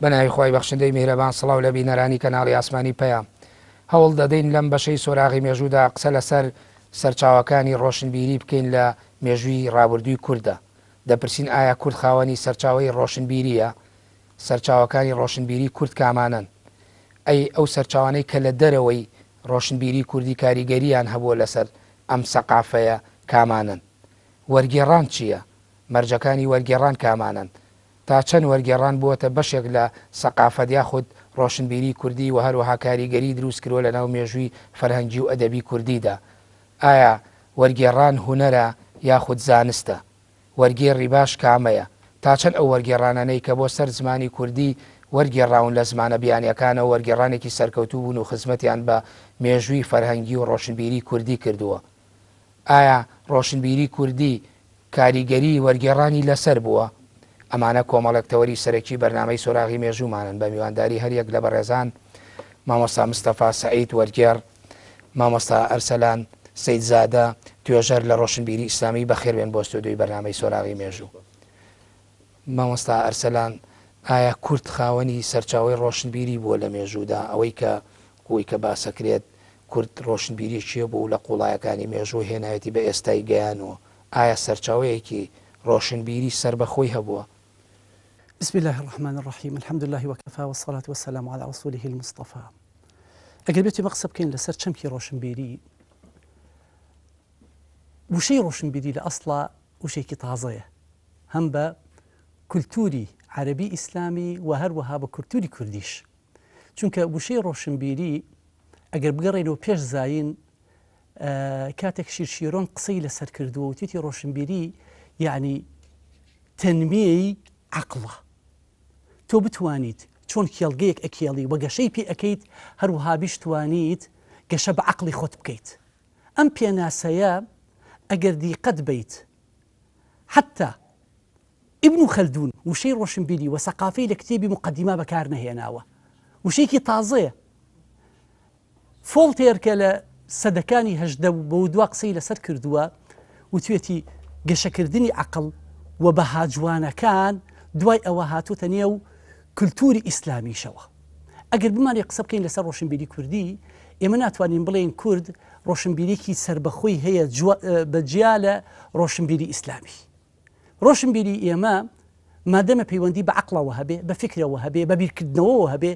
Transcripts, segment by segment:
بەناوی خۆی بەخشندەی میهرەبان سڵاو لە بینەرانی کەناڵی ئاسمانی پەیام هەوڵ دەدەین لەم بەشەی سۆراغی مێژوودا قسە لەسەر سەرچاوەکانی ڕۆشنبیری بکەین لە مێژووی ڕابردووی کووردە. دەپرسین ئایا کورد خاوەنی سەرچاوی ڕۆشنبیریە؟ سەرچاوەکانی ڕۆشنبیری کورد کامانن؟ ئەو سەرچاوانەی کە لە دەرەوەی ڕۆشنبیری کوردی کاریگەریان هەبووە لەسەر ئەم سەقافەیە کامانن؟ وەرگێڕان چییە؟ مەرجەکانی وەرگێڕان کامانن؟ تا چەند وەرگێڕان بووەتە بەشێک لە سەقافەت یاخود ڕۆشنبیری کوردی و هەروەها کاریگەری دروست کردووە لە ناو مێژووی فەرهەنگی و ئەدەبی کوردیدا؟ ئایا وەرگێڕان هونەرە یاخود زانستە؟ وەرگێڕی باش کامەیە؟ تا چەند ئەو وەرگێڕانانەی کە بۆ سەر زمانی کوردی وەرگێڕاون لە زمانە بیانیەکانەوە وەرگێڕانێکی سەرکەوتوو بوون و خزمەتیان بە مێژووی فەرهەنگی و ڕۆشنبیری کوردی کردووە؟ ئایا ڕۆشنبیری کوردی کاریگەری وەرگێڕانی لەسەر بووە؟ ئەمانە کۆمەڵێک تەوەری سەرەکی بەرنامەی سۆراغی مێژوومانن بە میوانداری هەریەک لە بەڕێزان مامۆستا مستەفا سەعید وەرگێڕ، مامۆستا ئەرسەلان سەیدزادە توێژەر لە ڕۆشنبیری ئیسلامی بەخێربێن بۆ ستودیۆی بەرنامەی سۆراغی مێژوو. مامۆستا ئەرسەلان، ئایا کورد خاوەنی سەرچاوی ڕۆشنبیری بووە لە مێژوودا؟ ئەوەی کە باسەکرێت کورد ڕۆشنبیری چیە بوو لە قوڵایەکانی مێژوو هێنایەتی بە ئێستای گەیانەوە؟ ئایا سەرچاوەیەکی ڕۆشنبیری سربەخۆی هەبووە؟ بسم الله الرحمن الرحيم الحمد لله وكفى والصلاة والسلام على رسوله المصطفى. ئەگەر بێتی مەقسە بکەین لەسەر چەمکی ڕۆشنبیری، وشەی ڕۆشنبیری لە ئەسڵا وشەیەکی تازەیە، هەم بە کولتوری عەرەبی ئیسلامی و هەروەها بە کولتوری کوردیش. چونکە وشەی ڕۆشنبیری ئەگەر بگەڕێنەوە پێش زاین کاتێک شیرشیرۆن قسەی لەسەر کردووە و توێتی ڕۆشنبیری یعنی تەنمیەی عەقڵە. تۆ بتوانیت چۆن کێڵگەیەک ئەکێڵی و گەشەی پێ ئەەکەیت هەروەها بیشتوانیت گەشە بە عەقڵی خۆت بکەیت. ئەم پێناسەیە ئەگەر دیقەت بیت حتا ئیبن خەلدون وشەی ڕۆشنبیری و سەقافەی لە کتێبی مقەدیما بەکار نەهێناوە، وشەیەکی تازەیە. فۆڵتێر لە سەدەکانی هەژدە بە دوا قسەی لەسەر کردووە و توێتی گەشەکردنی عەقڵ و بەها جوانەکان دوای ئەوە هاتووتە نێو کولتوری ئیسلامیشەوە. ئەگەر بمانی قسە بکەین لەسەر ڕۆشنبیری کوردی، ئێمە ناتوانین بڵێین کورد ڕۆشنبیرێکی سربەخۆی هەیە بەجیا لە ڕۆشنبیری ئیسلامی. ڕۆشنبیری ئێمە مادەمە پەیوەندی بە عەقڵەوە هەبێ، بە فکرەوە هەبێ، بە بیرکردنەوەوە هەبێ،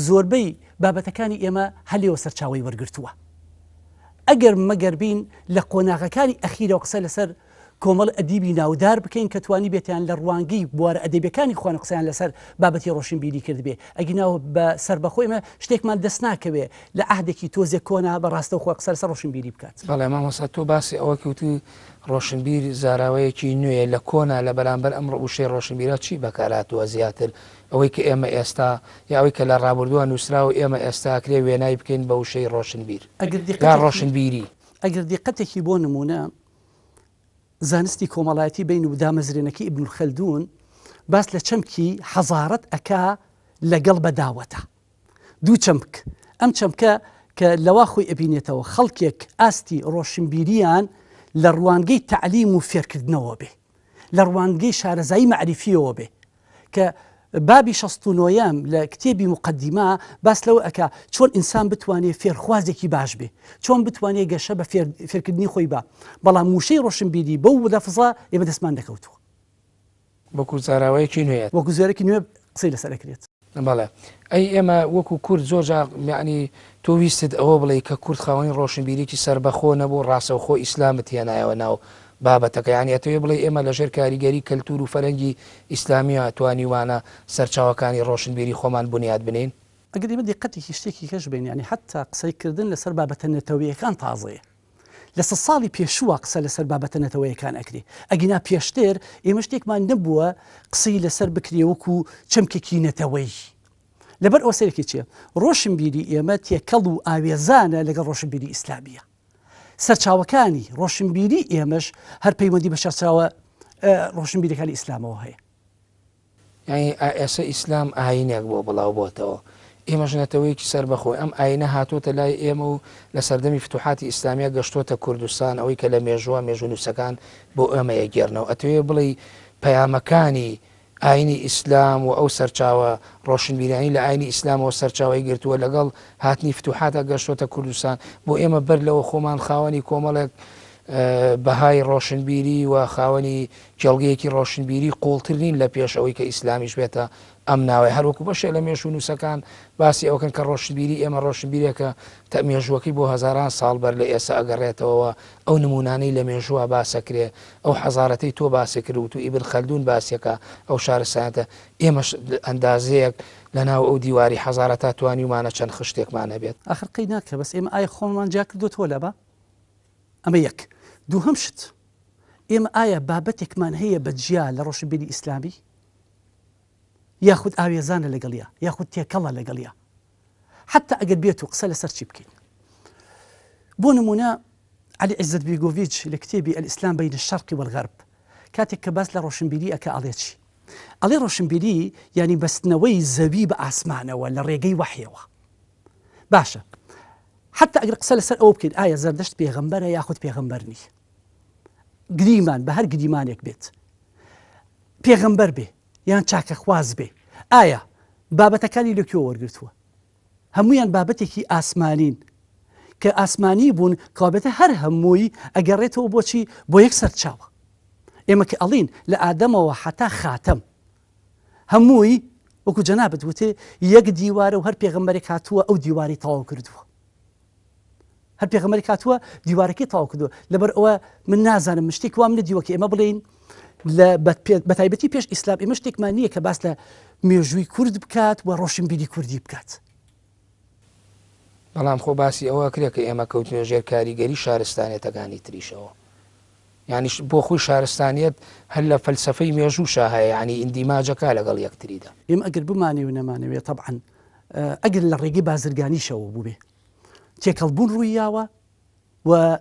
زۆربەی بابەتەکانی ئێمە هەلێەوە سەرچاوی وەرگرتووە. ئەگەر مەگەر بین لە قۆناغەکانی ئەخیرەوە قسە لەسەر کۆمەڵ ئەدیبی ناودار بکەین کە توانی بێتیان لە ڕوانگەی بوارە ئەدەبیەکانی خۆیان قسەیان لەسەر بابەتی ڕۆشنبیری کرد بێ، ئەگیناوە بە سربەخۆی ئێمە شتێکمان دەست ناکەوێ لە عەهدێکی تۆزێک کۆنا بەڕاستەوخۆ قسە لەسەر ڕۆشنبیری بکات. بەڵێ مامۆستا تۆ باسی ئەوە کەوتی ڕۆشنبیر زاراوەیەکی نوێ لە کۆنا لە بەرامبەر ئەم وشەی ڕۆشنبیرە چی بەکارهاتووە زیاتر؟ ئەوەی کە ئێمە ئێستا یا ئەوەی کە لە ڕابردووە نووسرا و ئێمە ئێستا کرێ وێنای بکەین بە وشەی ڕۆشنبیر یا ڕۆشنبیری؟ ئەگەر دیقەتێکی بۆ نمونە زانستی کۆمەڵایەتی بین و دامەزرێنەکەی ئیبن خەلدون باس لە چەمکی حەزارەت ئەکا لەگەڵ بەداوەتە. دوو چەمک، ئەم چەمکە کە لەوا خۆی ئەبینێتەوە خەڵکێک ئاستی ڕۆشنبیریان لە ڕوانگەی تەعلیم و فێرکردنەوە بێ، لە ڕوانگەی شارەزایی مەعریفیەوە بێ، کە بابی 69 لە کتێبی مقەدیما باس لەوە ئەکا چۆن ئینسان بتوانێت فێرخوازێکی باش بێ، چۆن بتوانێت گەشە بە فێرکردنی خۆی بە. بەڵام وشەی ڕۆشنبیری بەو لەفزە ئێمە دەستمان دەکەوتووە، وەکو زاراوەیەکی نوێت، وەکو زۆرێکی نوێ قسەی لەسەر ئەکرێت. بەڵێ ئەی ئێمە وەکو کورد زۆرجار یعنی تۆ ویستت ئەوە بڵێ کە کورد خاوەنی ڕۆشنبیرێکی سربەخۆ نەبوو، ڕاستەوخۆ ئیسلامت هێنایەوە ناو بابەتەکە، یعنی ئەتەوێ بڵێ ئێمە لەژێر کاریگەری کەلتور و فەرەنگی ئیسلامیە توانیوانە سەرچاوەکانی ڕۆشنبیری خۆمان بنیاد بنین؟ ئەگەر ئێمە دیقەتێکی شتێکی کەش بین، یعنی حتا قسەیکردن لەسەر بابەتە نەتەوەیەکان تازەیە. لە 100 ساڵی پێشووە قسە لەسەر بابەتە نەتەوەیەکان ئەکرێ، ئەگینا پێشتر ئێمە شتێکمان نەبووە قسەی لەسەر بکرێ وەکو چەمکێکی نەتەوەی. لەبەر ئەوە سەرێکی چیە؟ ڕۆشنبیری ئێمە تێکەڵ و ئاوێزانە لەگەڵ ڕۆشنبیری ئیسلامیە. سەرچاوەکانی ڕۆشنبیری ئێمەش هەر پەیوەندی بە سەرچاوە ڕۆشنبیرەکانی ئیسلامەوە هەیە. یعنی ئێستا ئیسلام ئاینێک بۆ بڵاو بۆتەوە، ئێمەش نەتەوەیەکی سربەخۆی ئەم ئاینە هاتوۆتە لای ئێمە و لە سەردەمی فتوحاتی ئیسلامیە گەشتۆتە کوردستان، ئەوەی کە لە مێژووە مێژوو نووسەکان بۆ ئێمە یەگێڕنەوە. ئەتەوێ بڵێ پەیامەکانی ئاینی ئیسلام و ئەو سەرچاوە ڕۆشنبیرانی لە ئاینی ئیسلامەوە سەرچاوی گرتووە لەگەڵ هاتنی فتوحاتە گەشتۆتە کوردستان بۆ ئێمە بەر لەوە خۆمان خاوەنی کۆمەڵێک بەهای ڕۆشنبیری و خاوەنی جێڵگەیەکی ڕۆشنبیری قوڵتر نین لە پێش ئەوەی کە ئیسلامیش بێتە ئەم ناوەی هەروەکو بەشێ لە مێژوو نووسەکان باسی ئەوکەن کە ڕۆشنبیری ئێمە ڕۆشنبیرێکە تا مێژووەکەی بۆ هەزاران ساڵ بەر لە ئێستا ئەگەڕێتەوە ئەو نمونانەی لە مێژووە باسەکرێ ئەو حەزارەتەی تۆ باسێکرد و ئیبن خەلدون باسیەکە ئەو شارستانەتە ئێمەش ئەندازەیەک لە ناو ئەو دیواری حەزارەتا توانیمانە چەند خشتێکمان هەبێت ئاخرقی ناکە بەس ئێمە ئایا خۆمان جا کردوتەوە لەبە ئەمە یەک دووهەم شت ئێمە ئایا بابەتێکمان هەیە بە جیا لە ڕۆشنبیری ئیسلامی یاخود ئاوێزانە لەگەڵیا یاخود تێکەڵە لەگەڵیا حتا ئەگەر بێت و قسە لەسەر چی بکەین بۆ نمونە علی عزت بیگۆڤیچ لە کتێبی ئەلئیسلام بین الشەرق والغەرب کاتێک کە باس لە ڕۆشنبیری ئەکە ئەڵێ چی ئەڵێ ڕۆشنبیری ینی بەستنەوەی زەوی بە ئاسمانەوە لە ڕێگەی وەحیەوە باشە حتا ئەگەر قسە لەسەر ئەوە بکەین ئایا زەردەشت پێغەمبەرە یاخود پێغەمبەر نی گریمان بە هەر گریمانێک بێت پێغەمبەر بێ یان چاکە خواز بێ ئایا بابەتەکانی لەکوێ وەرگرتووە هەمویان بابەتێکی ئاسمانین کە ئاسمانی بوون کابێتە هەر هەمووی ئەگەڕێتەوە بۆچی بۆ یەک سەرچاوە ئێمە کە ئەڵین لە ئادەمەوە حتا خاتەم هەمووی وەکو جەنابەت وتێ یەک دیوارە و هەر پێغەمبەرێک هاتووە ئەو دیواری تەواو کردووە هەر پێغەمبەرێک هاتووە دیوارەکەی تەواو کردووە لەبەر ئەوە من نازانم شتێک وام نەدیوە کە ئێمە بڵێین بە تایبەتی پێش ئیسلام ئێمە شتێکمان نییە کە باس لە مێژووی کورد بکات و ڕۆشنبیری کوردی بکات بەڵام خۆ باسی ئەوە کرێت کە ئێمە کەوتنە ژێر کاریگەری شارستانێتەکانی تریشەوە یعنی بۆ خۆی شارستانیت هەر لە فەلسفەی مێژووشە هەیە ینی ئیندیماجەکە لەگەڵ یەکتریدا ئێمە ئەگەر بمانێ و نەمانەوێت طبعاً ئەگەر لە ڕێگەی بازرگانیشەوە بوو بێ تێکەڵبوون ڕوویاوە و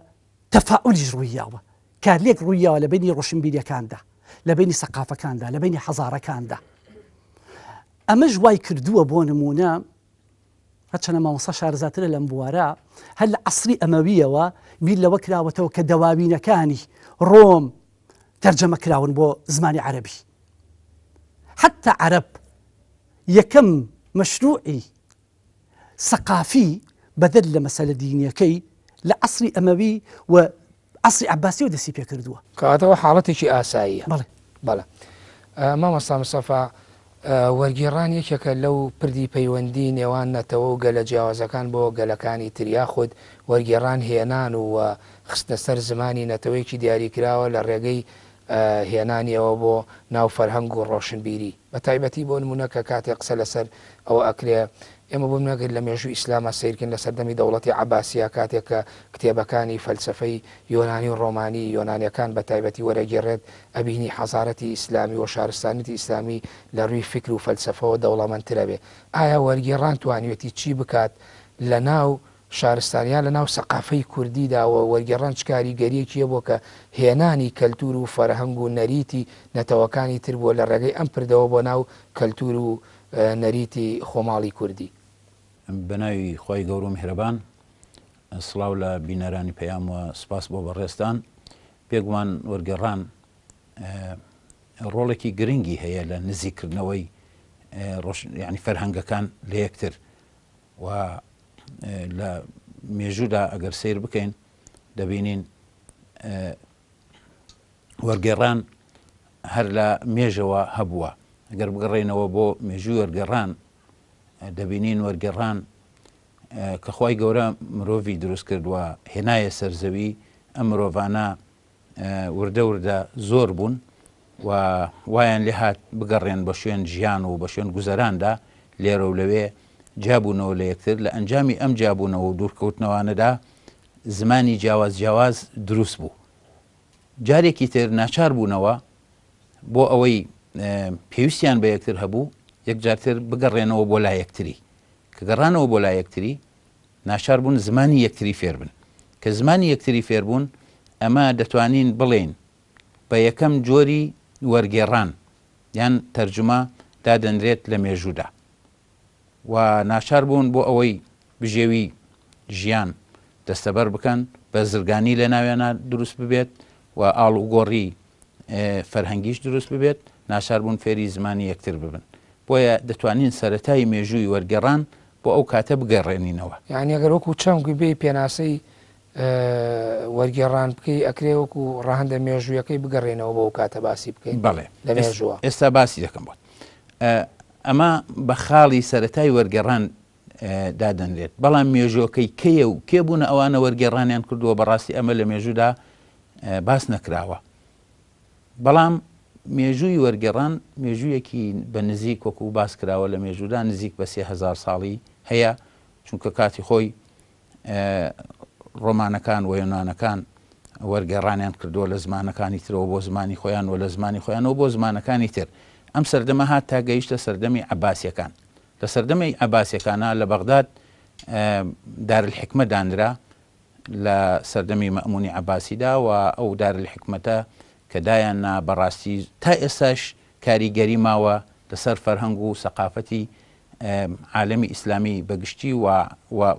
تەفاعولیش ڕوویاوە کارلێک ڕوویاوە لە بینی ڕۆشنبیریەکاندا لە بینی سەقافەکاندا لە بینی حەزارەکاندا ئەمەش وای کردووە بۆ نمونە هەرچەنە مامۆستا شارەزاترە لەم بوارە هەر لە عەسری ئەمەویەوە بیر لەوە کراوەتەوە کە دەواوینەکانی ڕۆم تەرجەمە کراون بۆ زمانی عەرەبی حتا عەرەب یەکەم مەشروعی سەقافی بەدەر لە مەسەلە دینیەکەی لە عەسری ئەمەوی و عەسری عەباسی و دەستی پێ کردووە کەواتەوە حاڵەتێکی ئاساییە بەڵێ مامۆستا مستەفا وەرگێڕان یەکێکە لەو پردی پەیوەندی نێوان نەتەوە و گەلە جیاوازەکان بۆ گەلەکانی تریا خۆت وەرگێڕان هێنان و خستە سەر زمانی نەتەوەیەکی دیاریکراوە لە ڕێگەی هێنانیەوە بۆ ناو فەرهەنگ و ڕۆشنبیری بە تایبەتی بۆ نمونە کە کاتێک قسە لەسەر ئەوە ئەکرێ ئێمە بۆ نەگەر لە مێژوو ئیسلامە سیرکن لە سەردەمی دەوڵەتی عەباسیە کاتێک کە کتێبەکانی فەلسفەی یۆنانی و ڕۆمانی یۆنانیەکان بە تایبەتی وەرەگێڕێت ئەبینی حەزارەتی ئیسلامی و شارستانیەتی ئیسلامی لە ڕووی فکر و فەلسفەوە دەوڵەمەندترە بێ ئایا وەرگێڕان توانیوێتی چی بکات لە ناو شارستانیان لە ناو سەقافەی کوردیداوە وەرگێڕان چ کاریگەریەکیە بۆ کە هێنانی کەلتور و فەرهەنگ و نەریتی نەتەوەکانی تر بووە لە ڕێگەی ئەم پردەوە بۆ ناو کەلتور و نەریتی خۆماڵی کوردی بەناوی خۆی گەور و میهرەبان سڵاو لە بینەرانی پەیام و سپاس بۆ بەڕێستان پێگومان وەرگێڕان ڕۆڵێکی گرنگی هەیە لە نزیکردنەوەی یعنی فەرهەنگەکان لە یەکتر و لە مێژوودا ئەگەر سیر بکەین دەبینین وەرگێڕان هەر لە مێژەوە هەبووە ئەگەر بگەڕێنەوە بۆ مێژووی وەرگێڕان دەبینین وەرگێڕان کە خۆی گەورە مرۆڤی دروست کردووە هێنایە سەرزەوی ئەم مرۆڤانە وردە وردە زۆر بوون و وایان لێ هات بگەڕێن بە شوێن ژیان و بە شوێن گوزەراندا لێرە و لەوێ جابوونەوە لە یەکتر لە ئەنجامی ئەم جابوونەوە و دوورکەوتنەوانەدا زمانی جیاواز دروست بوو جارێکی تر ناچار بوونەوە بۆ ئەوەی پێویستیان بە یەکتر هەبوو یەک جارتر بگەڕێنەوە بۆ لای یەکتری کە گەڕانەوە بۆ لای یەکتری ناچار بوون زمانی یەکتری فێر بن کە زمانی یەکتری فێربوون ئەمە دەتوانین بڵێن بە یەکەم جۆری وەرگێڕان یان تەرجمە دادەنرێت لە مێژوودا و ناچار بوون بۆ ئەوەی بژێوی ژیان دەستەبەر بکەن بە زرگانی لە ناویانە دروست ببێت و ئاڵ و گۆڕی فەرهەنگیش دروست ببێت ناچار بوون فێری زمانی یەکتر ببن بۆیە دەتوانین سەرەتای مێژووی وەرگێڕان بۆ ئەو کاتە بگەڕێنینەوە یعنی ئەگەر وەکو چەمگوی بێ پێناسەی وەرگێڕان بکەی ئەکرێ وەکو ڕەهەندە مێژوویەکەی بگەڕێنەوە بۆ کاتە باسی بکەین بەڵێ لە مێژووە ئێستا باسی دەکەم بۆ ئەمە بە خاڵی سەرەتای وەرگێڕان دادەنرێت بەڵام مێژوەکەی کێ و کێبوونە ئەوانە وەرگێڕانیان کردووە بەڕاستی ئەمە لە مێژوودا باس نەکراوە بەڵام مێژووی وەرگێڕان مێژوویەکی بە نزیک وەکو باس کراوە لە مێژوودا نزیک بە 3000 ساڵی هەیە چونکە کاتی خۆی ڕۆمانەکان و یۆنانەکان وەرگێڕانیان کردووە لە زمانەکانی ترەوە بۆ زمانی خۆیان و لە زمانی خۆیانەوە بۆ زمانەکانی تر ئەم سەردەمە هات تا گەیشتە سەردەمی عەباسیەکان لە سەردەمی عەباسیەکانە لە بەغداد دارالحکمە دانرا لە سەردەمی مەئموونی عەباسیدا و ئەو دارالحکمەتە کە دایاننا بەڕاستی تا ئێستاش کاریگەری ماوە لەسەر فەرهەنگ و سەقافەتی عالەمی ئیسلامی بەگشتی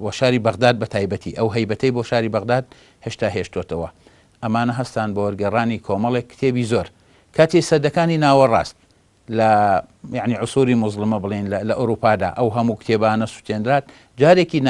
و شاری بەغداد بە تایبەتی ئەو هەیبەتەی بۆ شاری بەغداد هێشتا هێشتۆتەوە ئەمانە هەستان بە وەرگێڕانی کۆمەڵێک کتێبی زۆر کاتی سەدەکانی ناوەڕاست لە یعنی عسووری مزڵمە بڵێن لە ئەوروپادا ئەو هەموو کتێبانە سوتێنرات جارێکی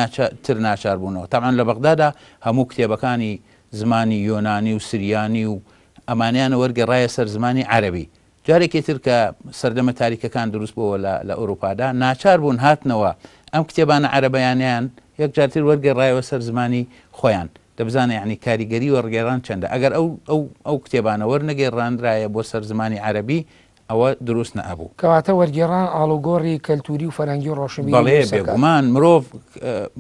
تر ناچار بوونەوە تاعان لە بەغدادا هەموو کتێبەکانی زمانی یۆنانی و سریانی و ئەمانیانە وەرگێڕایە سەر زمانی عەرەبی جارێکی تر کە سەردەمە تاریکەکان دروست بووە لە ئەوروپادا ناچار بوون هاتنەوە ئەم کتێبانە عەرەبەیانیان یەک جارتر وەرگێڕایەوە سەر زمانی خۆیان دەبزانە یعنی کاریگەری وەرگێڕان چەندە ئەگەر ئەو کتێبانە وەرنەگێڕاندرایە بۆ سەر زمانی عەرەبی ئەوە دروست نەبوو کەواتە وەرگێڕان ئاڵوگۆڕی کەلتوری و فەرهەنگی و ڕۆشنبیری بەڵێ بێگومان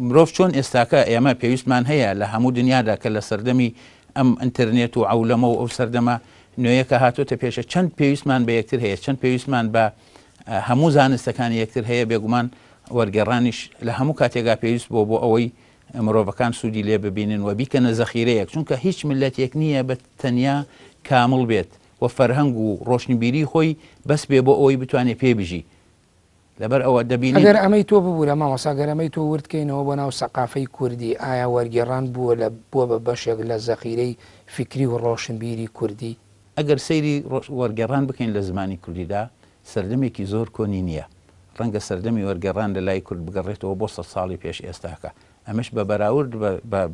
مرۆڤ چۆن ئێستاکە ئێمە پێویستمان هەیە لە هەموو دنیادا کە لە سەردەمی ئەم ئینتەرنێت و عەولەمە و ئەو سەردەمە نوێیەکە هاتوۆتە پێشە چەند پێویستمان بە یەکتر هەیە چەند پێویستمان بە هەموو زانستەکانی یەکتر هەیە بێگومان وەرگێڕانیش لە هەموو کاتێکا پێویست بۆ ئەوەی مرۆڤەکان سوودی لێ ببینن و بیکەنە زەخیرەیەک چونکە هیچ ملەتێک نییە بە تەنیا کامڵ بێت و فەرهەنگ و ڕۆشنبیری خۆی بەس بێ بۆ ئەوەی بتوانێت پێبژی لەبەر ئەوە دەبینی ئەگەر ئەمەی تۆ ببوورە مامۆساگەر ئەمەی تۆ وردکەینەوە بۆ ناو سەقافەی کوردی ئایا وەرگێڕان بووە بە بەشێک لە زەخیرەی فکری و ڕۆشنبیری کوردی ئەگەر سەیری وەرگێڕان بکەین لە زمانی کوردیدا سەردەمێکی زۆر کۆنی نییە ڕەنگە سەردەمی وەرگێڕان لە لای کورد بگەڕێتەوە بۆ 100 ساڵی پێش ئێستاکە ئەمەش بە بەراورد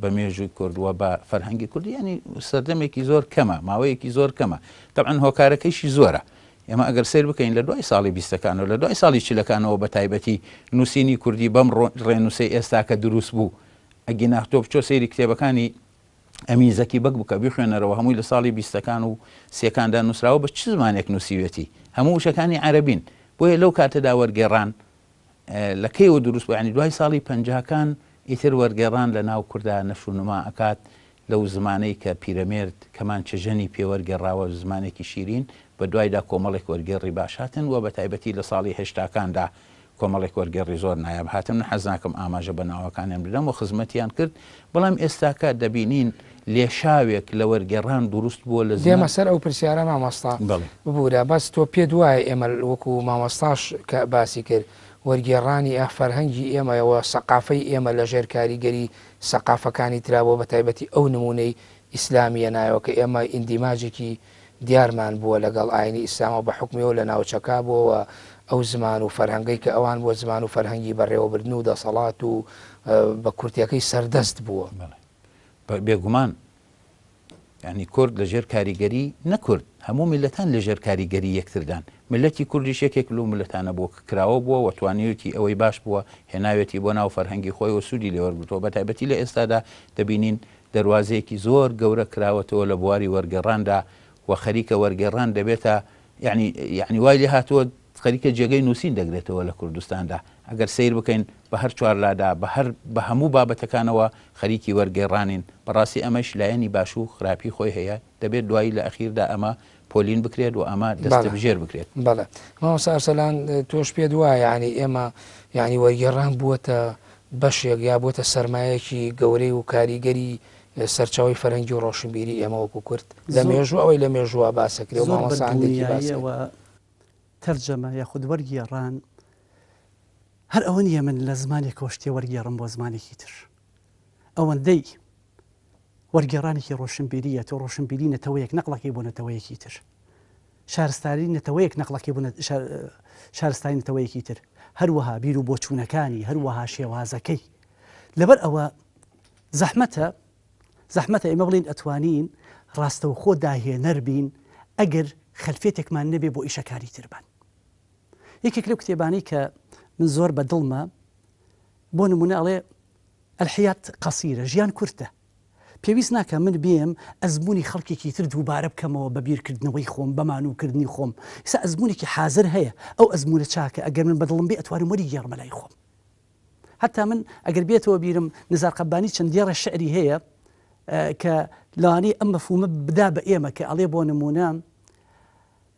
بە مێژووی کوردووە بە فەرهەنگی کوردی ینی سەردەمێکی زۆر کەمە ماوەیەکی زۆر کەمە تەبعەن هۆکارەکەیشی زۆرە ئێمە ئەگەر سیر بکەین لە دوای ساڵی 20ەکان و لە دوای ساڵی چلەکانەوە بە تایبەتی نووسینی کوردی بەم ڕێنووسی ئێستاکە دروست بوو ئەگینا تۆ بچۆ سەیری کتێبەکانی ئەمین زەکی بەک بکە بیخوێنەرەوە هەمووی لە ساڵی 20ەکان و سێکاندا نووسراوە بە چ زمانێک نووسیوێتی هەموو وشەکانی عەرەبین بۆیە لەو کاتەدا وەرگێڕان لە کەیەوە دروست بوو ینی دوای ساڵی 50ەکان ئیتر وەرگێڕان لە ناو کووردا نەشونما ئەکات لەو زمانەی کە پیرەمێرد کەمان چەژەنی پێوەرگێڕاوە زمانێکی شیرین بە دوایدا کۆمەڵێک وەرگێڕی باشاتن و بە تایبەتی لە ساڵی هێشتاکاندا کۆمەڵێک وەرگێڕی زۆر نایاب هاتم حەز ناکەم ئاماژە بە ناوەکانیان بدەم و خزمەتیان کرد بەڵام ئێستاکە دەبینین لێشاوێک لە وەرگێڕان دروست بووە لە دێمە سەر ئەو پرسیارە مامۆستا ببوورە بەس تۆ پێ دوایە ئێمە وەکو مامۆستاش کە باسی کرد وەرگێڕانی فەرهەنگی ئێمەەوە سەقافەی ئێمە لە ژێر کاریگەری سەقافەکانی ترابوو بە تایبەتی ئەو نمونەی ئیسلامیە نایەوە کە ئێمە ئیندیماجێکی دیارمان بووە لەگەڵ ئاینی ئیسلامەوە بە حکمیەوە لە ناوچەکە بووەوە ئەو زمان و فەرهەنگەی کە ئەوان بۆ زمان و فەرهەنگی بەڕێوەبردن و دەسەڵات و بە کورتیەکەی سەردەست بووە بێگومان ینی کورد لە ژێر کاریگەری نەکورد هەموو میلەتان لە ژێر کاریگەری یەکتردان ملەتی کوردیش یەکێک لەو ملەتانە بۆ کراوە بووە و توانیوتی ئەوەی باش بووە هێناوێتی بۆ ناو فەرهەنگی خۆی و سوودی لێوەرگرتەوە بە تایبەتی لە ئێستادا دەبینین دەواازەیەکی زۆر گەورە کراوەتەوە لە بواری وەرگێڕاندا و خەریکە وەرگێڕان دەبێتە یعنی وای لێ هاتووە خەریکە جێگەی نووسین دەگرێتەوە لە کوردستاندا ئەگەر سیر بکەین بە هەر چوارلادا بە هەموو بابەتەکانەوە خەریکی وەرگێڕانین بەڕاستی ئەمەش لایەنی باش و خراپی خۆی هەیە دەبێت دوایی لە ئەخیردا ئەمە پۆلین بکرێت و ئەمە دەستبژێر بکرێت بەڵێ مامۆستا ئەرسەلان تۆش پێ دوایە ینی ئێمە ینی وەرگێڕان بووەتە بەشێک یا بووەتە سەرمایەکی گەورەی و کاریگەری سەرچاوی فەرهەنگی و ڕۆشنبیری ئێمە وەکو کورد لە مێژوو ئەوەی لە مێژووە باسەکرێ و مامۆستا تەرجەمە یاخود وەرگێڕان هەر ئەوە نیە من لە زمانێکەوە شتێ وەرگێڕم بۆ زمانێکی تر ئەوەندەی وەرگێڕانێکی ڕۆشنبیریە تۆ ڕۆشنبیری نەتەوەیەک نەقڵەکەی بۆ نەتەوەیەکی تر شارستانی نەتەوەیەک نەقڵەکێ بوون شارستانی نەتەوەیەکی تر هەروەها بیر و بۆچوونەکانی هەروەها شێوازەکەی لەبەر ئەوە زەحمەتە ئێمە بڵین ئەتوانین ڕاستەوخۆ داهێنەر بین ئەگەر خەلفێتێکمان نەبێ بۆ ئیشەکاری تربان. یەکێک لەو کتێبانەی کە من زۆر بە دڵمە بۆ نمونە ئەڵێ الحیات قەسیرە ژیان کورتە پێویست ناکە من بێم ئەزمموی خەڵکێکی تر دووبارە بکەمەوە بە بیرکردنەوەی خۆم بەمانووکردنی خۆم ئستا ئەزمموونێکی حاضر هەیە ئەو ئەزممونە چاکە ئەگەر من بەدڵم بێ ئەتوانم وەری گێڕمەلای خۆم. حتا من ئەگەر بێتەوە بیرم نزار قەبانی چەندێڕە شعری هەیە کە لەوانەیە ئەم مەفهومە بدا بە ئێمە کە ئەڵێ بۆ نمونە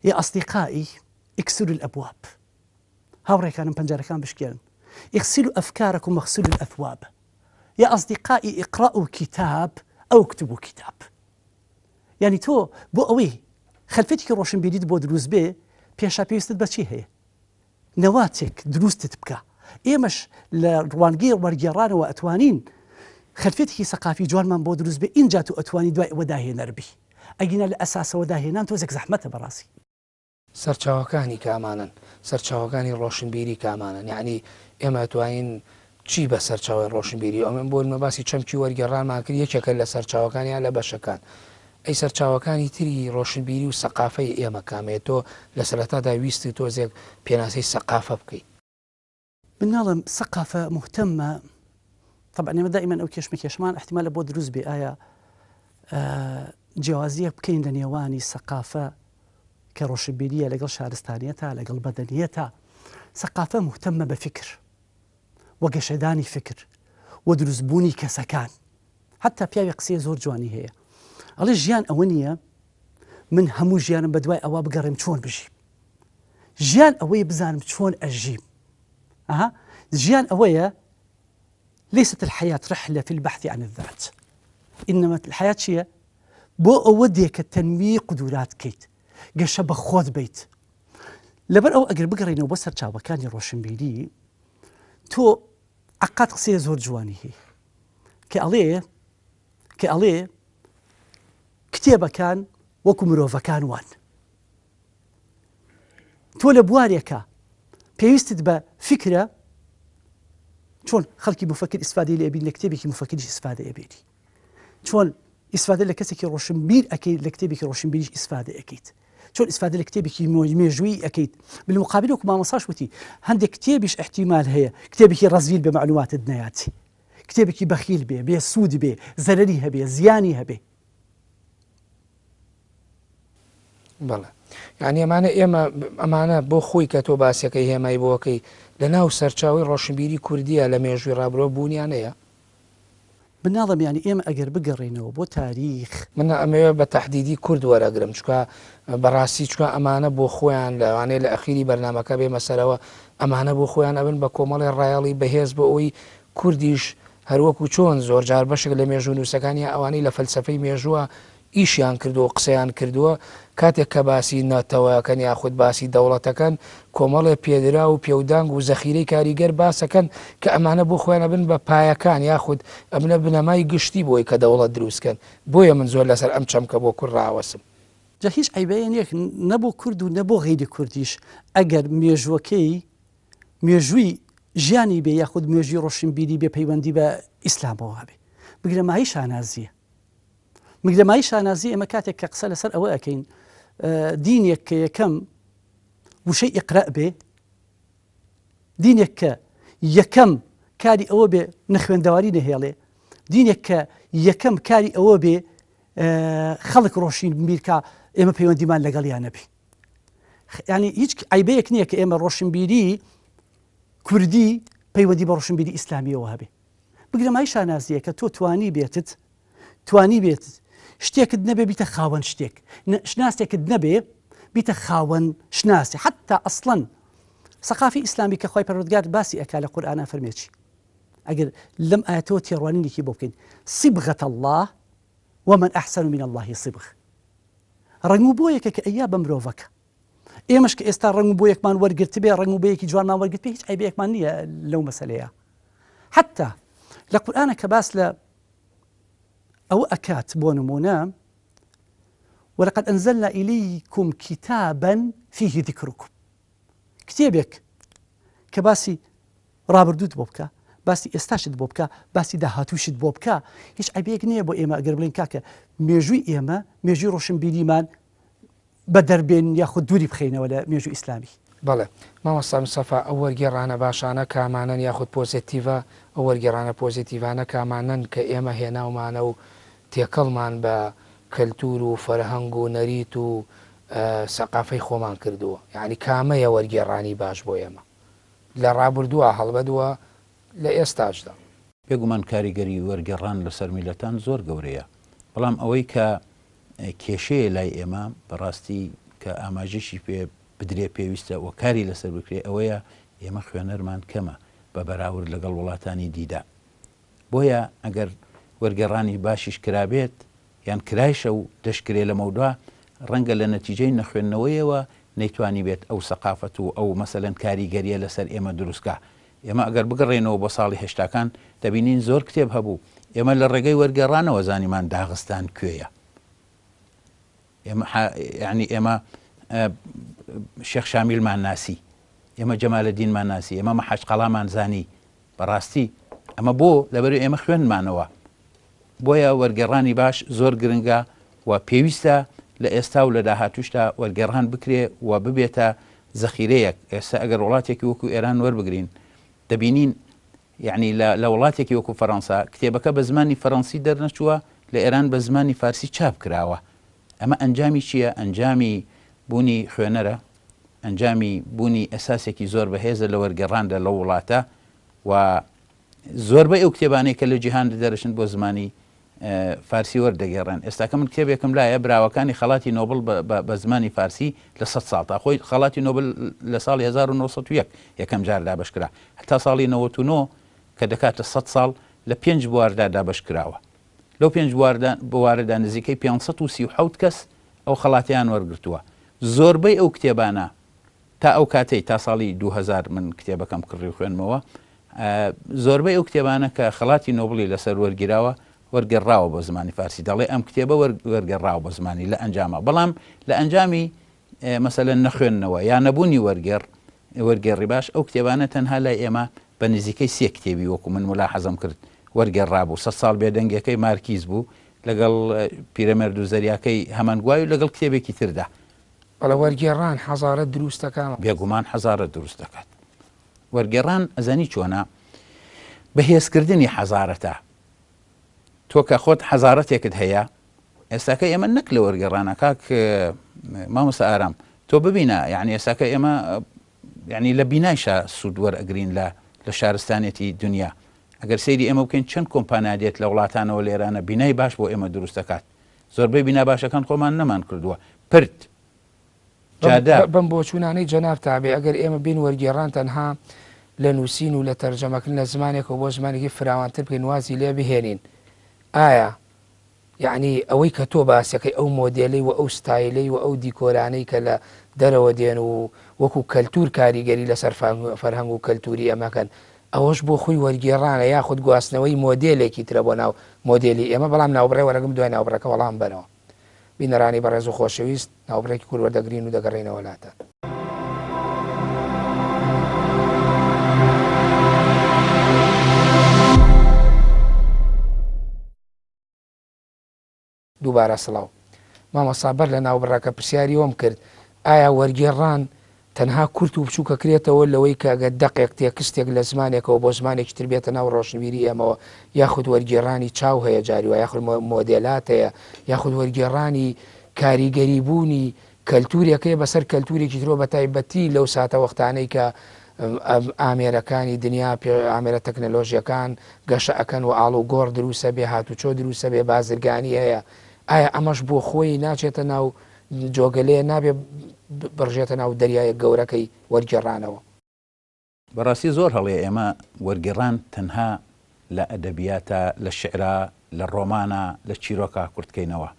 يا أصدقائي اكسروا الأبواب هاوڕێکانم پەنجەرەکان بشکێن اغسلوا أفكاركم واغسلوا الأثواب يا أصدقائي اقرأوا كتاب أو اكتبوا كتاب. يعني تۆ بۆ ئەوەی خەلفێتێکی ڕۆشنبیریت بۆ دروست بێ پێشا پێویستت بە چی هەیە؟ نەواتێک دروستت بکە. ئێمەش لە ڕوانگەی وەرگێڕانەوە ئەتوانین خەلفێتێکی سەقافی جوانمان بۆ دروست بێ اینجا تو ئەتوانی دوای ئەوە داهێنەر بی. ئەگینە لە ئەساسەوە داهێنان تۆزێک زەحمەتە بەڕاستی. سەرچاوەکانی کامانن سەرچاوەکانی ڕۆشنبیری کامانن یعنی ئێمە توانین چی بە سەرچاوی ڕۆشنبیری ئەمە بۆ مەباسی چەمکی وەرگێڕانمان کرد یەکێکە لە سەرچاوەکانیان لە بەشەکان ئەی سەرچاوەکانی تری ڕۆشنبیری و سەقافەی ئێمە کامێت تۆ لە سەرەتادا ویستی تۆزێک پێناسەی سەقافە بکەیت. من ناڵم سەقافە مهتەمە طبعا ئێمە دائیمەن ئەو کێشمان احتیمالە بۆ دروست بێ ئایا جیاوازیە بکەین لە نێوانی سەقافە کە ڕۆشنبیریە لەگەڵ شارستانیەتە لەگەڵ بەدەنیەتە. سەقافە مهتەمە بە فکر وە گەشەدانی فکر وە دروستبوونی کەسەکان. حتا پیاوی قسەی زۆر جوانی هەیە ئەڵێ ژیان ئەوە نییە من هەموو ژیانم بە دوای ئەوە بگەڕێم چۆن بژیم. ژیان ئەوەیە بزانم چۆن ئەژیم. ژیان ئەوەیە ليست الحياة رحلة في البحث عن الذات إنما الحياة چییە؟ بۆ ئەوە دێکە تەنوی قدورات کەیت گەشە بە خۆت بیت. لەبەر ئەو ئەگەر بگەڕێنەوە بۆ سەرچاوەکانی ڕۆشنبیری تۆ عقاد قسەیە زۆر جوانی هەیە کە ئەڵێ کتێبەکان وەکو مرۆڤەکان وان. تۆ لە بوارێکە پێویستت بە فکرە چۆن خەڵکی مفەکر ئیسفادەی لێ بین لە کتێبێکی مفەکریش ئیسفادە ئەبێنی چۆن ئیسفادە لە کەسێکی ڕۆشنبیر ئەەکەیت لە کتێبێکی ڕۆشنبیریش ئیسفادە ئەەکەیت چۆن ئیسفادە لە کتێبێکی مێژووی ئەەکەیت بالمقابل وەکو مامۆساش وتی هەندێک کتێبیش احتیمال هەیە کتێبێکی ڕەزیل بە معلوماتت نەیاتی کتێبێکی بەخیل بێ بێ سوود بێ زەرەری هەبێ زیانی هەبێ. بەڵێ یعنی ئەمانە بۆ خۆی کە تۆ باسیەکەی هێمای بۆکەی لە ناو سەرچاوی ڕۆشنبیری کوردیە لە مێژووی ڕابرۆ بوونیانەیە. بناڵم ینی ئێمە ئەگەر بگەڕێنەوە بۆ تاریخ من ئەمەوێ بە تەحدیدی کورد وەرەگرم چکە بەڕاستی چکە ئەمانە بۆ خۆیان لەوانەیە لە ئەخیری بەرنامەکە بێ مەسەرەوە ئەمانە بۆ خۆیان ئەبن بە کۆمەڵی ڕایەڵی بەهێز بۆ ئەوی کوردیش هەروەکو چۆن زۆرجار بەشێک لە مێژوو نووسەکانی ئەوانەی لە فەلسەفەی مێژووە ئیشیان کردووە قسەیان کردووە کاتێک کە باسی نەتەوەکەن یاخود باسی دەوڵەتەکەن کۆمەڵێ پێدرا و پێودانگ و زەخیرەی کاریگەر باسەکەن کە ئەمانە بۆ خۆیان بن بە پایەکان یاخود ئەمنە بنەمای گشتی بۆی کە دەوڵەت دروستکەن بۆیە من زۆر لەسەر ئەم چەمکە بۆ کوڕ ڕاوەسم. جا هیچ عیبەیە یەک نەبوو کورد و نەبوو غەیری کوردیش ئەگەر مێژوەکەی مێژووی ژیانی بێ یاخود مێژووی ڕۆشنبیری بێ پەیوەندی بە ئیسلامەوە بێ بگرەمایی شانازیە. مگرەمایی شانازی ئەمە کاتێک کە قسە لەسەر ئەوە ئەەکەین دینێک کە یەکەم وشەی ئیقرا بێ دینێک کە یەکەم کاری ئەوە بێ نەخوێندەواری نەهێڵێ دینێک کە یەکەم کاری ئەوە بێ خەڵک ڕۆشین بیرکە ئێمە پەیوەندیمان لەگەڵیان نەبی. ینی هیچ عیبەیەک نییە کە ئێمە ڕۆشنبیری کوردی پەیوەندی بە ڕۆشنبیری ئیسلامیەوە هەبێ. بگرەمایی شانازیە کە تۆ توانی بێت شتێکت نەبێ بیتە خاوەن شتێک شناسێکت نەبێ بیتە خاوەن شناسی حتا ئەسڵەن سەقافی ئیسلامی کە خۆی پەروەردگار باسی ئەکا لە قورئانە فەرمێچی ئەگەر لەم ئاەتەوە تێڕوانینێکی بۆ بکەین صبغة الله ومن أحسن من الله صبغ ڕنگوبۆیەکە کە ئەیا بە مرۆڤەکە ئێمەش کە ئێستا ڕنگوبۆیەکمان وەرگرت بێ ڕنگوبەیەکی جوانمان وەرگرت بێ هیچ عیبەیەکمان نییە لەو مەسەلەیە. حتا لە قورئانە کە باس لە ئەو ئەکات بۆ نمونە ولقد أنزلنا إليكم كتابا فيه ذكركم كتابك كباسي رابردوت بوبكا باسی ئێستاشت بۆ بکە باسی داهاتووشت بۆ بکە هیچ عیبێک نییە بۆ ئێمە ئەگەر بڵین کاکە مێژووی ئێمە مێژووی ڕۆشنبیریمان بە دەربێن یاخود دووری بخینەوە لە مێژووی ئیسلامی. بەڵێ مامۆستا مستەفا ئەو وەرگێڕانە باشانە کامانن یاخود پۆزیتیڤە ئەو وەرگێڕانە پۆزیتیڤانە کامانن کە ئێمە هێناومانە و تێکەڵمان بە کەلتور و فەرهەنگ و نەریت و سەقافەی خۆمان کردووە یعنی کامەیە وەرگێڕانی باش بۆ ئێمە لە ڕابردووە هەڵبەدووە لە ئێستاشدا بێگومان کاریگەری وەرگێڕان لەسەر میلەتان زۆر گەورەیە بەڵام ئەوەی کە کێشەیە لای ئێمە بەڕاستی کە ئاماژەشی پێ بدرێ پێویستە و کاری لەسەر بکرێ ئەوەیە ئێمە خوێنەرمان کەمە بە بەراورد لەگەڵ وڵاتانی دیدا بۆیە ئەگەر وەرگێڕانی باشیش کرابێت یان کرایشە و دەشکرێ لە مەودا ڕەنگە لە نەتیجەی نەخوێندنەوەیەوە نەیتوانی بێت ئەو سەقافەت و ئەو مەسەلەن کاریگەریە لەسەر ئێمە دروستکە ئێمە ئەگەر بگەڕێنەوە بە ساڵی هێشتاکان دەبینین زۆر کتێب هەبوو ئێمە لە ڕێگەی وەرگێڕانەوە زانیمان داغستان کوێیە یعنی ئێمە شێخ شامیلمان ناسی ئێمە جەمالەدینمان ناسی ئێمە مەحەج قەڵامان زانی بەڕاستی ئەمە بۆ لەبەر ئێمە خوێنمانەوە بۆیە وەرگێڕانی باش زۆر گرنگە و پێویستە لە ئێستا و لە داهاتوشتا وەرگێڕان بکرێ و ببێتە زەخیرەیەک ئێستا ئەگەر وڵاتێکی وەکو ئێران وەربگرین دەبینین یعنی لە وڵاتێکی وەکو فەڕەنسا کتێبەکە بە زمانی فەڕەنسی دەرنەچووە لە ئێران بە زمانی فارسی چاپ کراوە ئەمە ئەنجامی چییە؟ ئەنجامی بوونی خوێنەرە ئەنجامی بوونی ئەساسێکی زۆر بەهێزە لە وەرگێڕاندا لە وڵاتە و زۆربەی ئەو کتێبانەی کە لە جیهاندا دەرەچن بۆ زمانی فارسی وەردەگێڕن ئێستاکە من کتێبێکم لایە براوەکانی خەڵاتی نۆبڵ بە زمانی فارسی لە 100 ساڵ تا خۆی خەڵاتی نۆبل لە ساڵی 1901 یەکەم جار دابەشکرا هەتا ساڵی 99 کە دەکاتە 100 ساڵ لە 5 بواردا دابەشکراوە لەو 5 بوارەدا نزیکەی 537 کەس ئەو خەڵاتیان وەرگرتووە زۆربەی ئەو کتێبانە تا ئەو کاتەی تا ساڵی 2000 من کتێبەکەم کڕی خوێنمەوە زۆربەی ئەو کتێبانە کە خەڵاتی نۆبڵی لەسەر وەرگیراوە وەرگێڕاوە بۆ زمانی فارسی دەڵێ ئەم کتێبە وەرگێڕاوە بە زمانی لە ئەنجامە بەڵام لە ئەنجامی مەسەلەن نەخوێندنەوە یا نەبوونی وەرگێڕی باش ئەو کتێبانە تەنها لای ئێمە بە نزیکەی 3 کتێبی وەکو من ملاحەزەم کرد وەرگێڕابوو 100 ساڵ بێدەنگەکەی مارکیز بوو لەگەڵ پیرەمێرد و زەریاکەی هەمانگوای و لەگەڵ کتێبێکی تردا بەڵە وەرگێڕان حەزارەت دروست دەکات بێگومان حەزارەت دروست دەکات وەرگێڕان ئەزانی چۆنە بەهێزکردنی حەزارەتە تۆ کە خۆت حەزارەتێکت هەیە ئێستاکە ئێمە نەک لە وەرگێڕانە کاک مامۆستا ئارام تۆ ببینە یعنی ئێستاکە ئێمە یعنی لە بینایشە سوود وەرئەگرین لە شارستانێتی دنیا ئەگەر سەیری ئێمە بکەین چەند کۆمپانیا دێت لە وڵاتانەوە لێرانە بینای باش بۆ ئێمە دروست دەکات زۆربەی بینا باشەکان خۆمان نەمان کردووە پرت بەم بۆ چوونانەی جەناب تابێ ئەگەر ئێمە بین وەرگێڕان تەنها لە نووسین و لە تەرجەمەکردن لە زمانێکەوە بۆ زمانێکی فراوانتر بکەین وازی لێ بهێنین ئایا یعنی ئەوەی کە تۆ باسەکەی ئەو مۆدێلەی و ئەو ستایلەی و ئەو دیکۆرانەی کە لە دەرەوە دێن و وەکو کەلتور کاریگەری لەسەر فەرهەنگ و کەلتوری ئەمەکەن ئەوەش بۆ خۆی وەرگێڕانە یاخود گواستنەوەی مۆدێلێکی ترە بۆ ناو مۆدێلی ئێمە بەڵام ناوبڕێ وەرەگەم دوای ناوبڕەکە وەڵام بنەوە بینەرانی بەڕێز و خۆشەویست ناوبڕێکی کورد وەردەگرین و دەگەڕێنەوە وڵاتە دووبارە سڵاو مامۆستا بەر لە ناوبڕەکە پرسیاری وەم کرد ئایا وەرگێڕان تەنها کورت و بچووکە کرێتەوە لەوەی کە ئەگە دەقێک تێکستێک لە زمانێکەوە بۆ زمانێکی تر بێتە ناو ڕۆشنبیری ئێمەوە یاخود وەرگێڕانی چاو هەیە جاریوە یاخود مۆدێلات هەیە یاخود وەرگێڕانی کاریگەری بوونی کەلتورێکەیە بەسەر کەلتورێکی ترۆ بە تایبەتی لەو ساتە وەختانەی کە ئامێرەکانی دنیا ئامێرە تەکنەلۆژیەکان گەشە ئەکەن و ئاڵ و گۆڕ دروسە بێ هاتوچۆ دروسە بێ بازرگانی هەیە ئایا ئەمەش بۆ خۆی ناچێتە ناو جۆگەلەیە نابێ بڕژێتە ناو دەریایە گەورەکەی وەرگێڕانەوە بەڕاستی زۆر هەڵێ ئێمە وەرگێڕان تەنها لە ئەدەبیاتە لە شعرا لە ڕۆمانە لە چیرۆکە کورتکەینەوە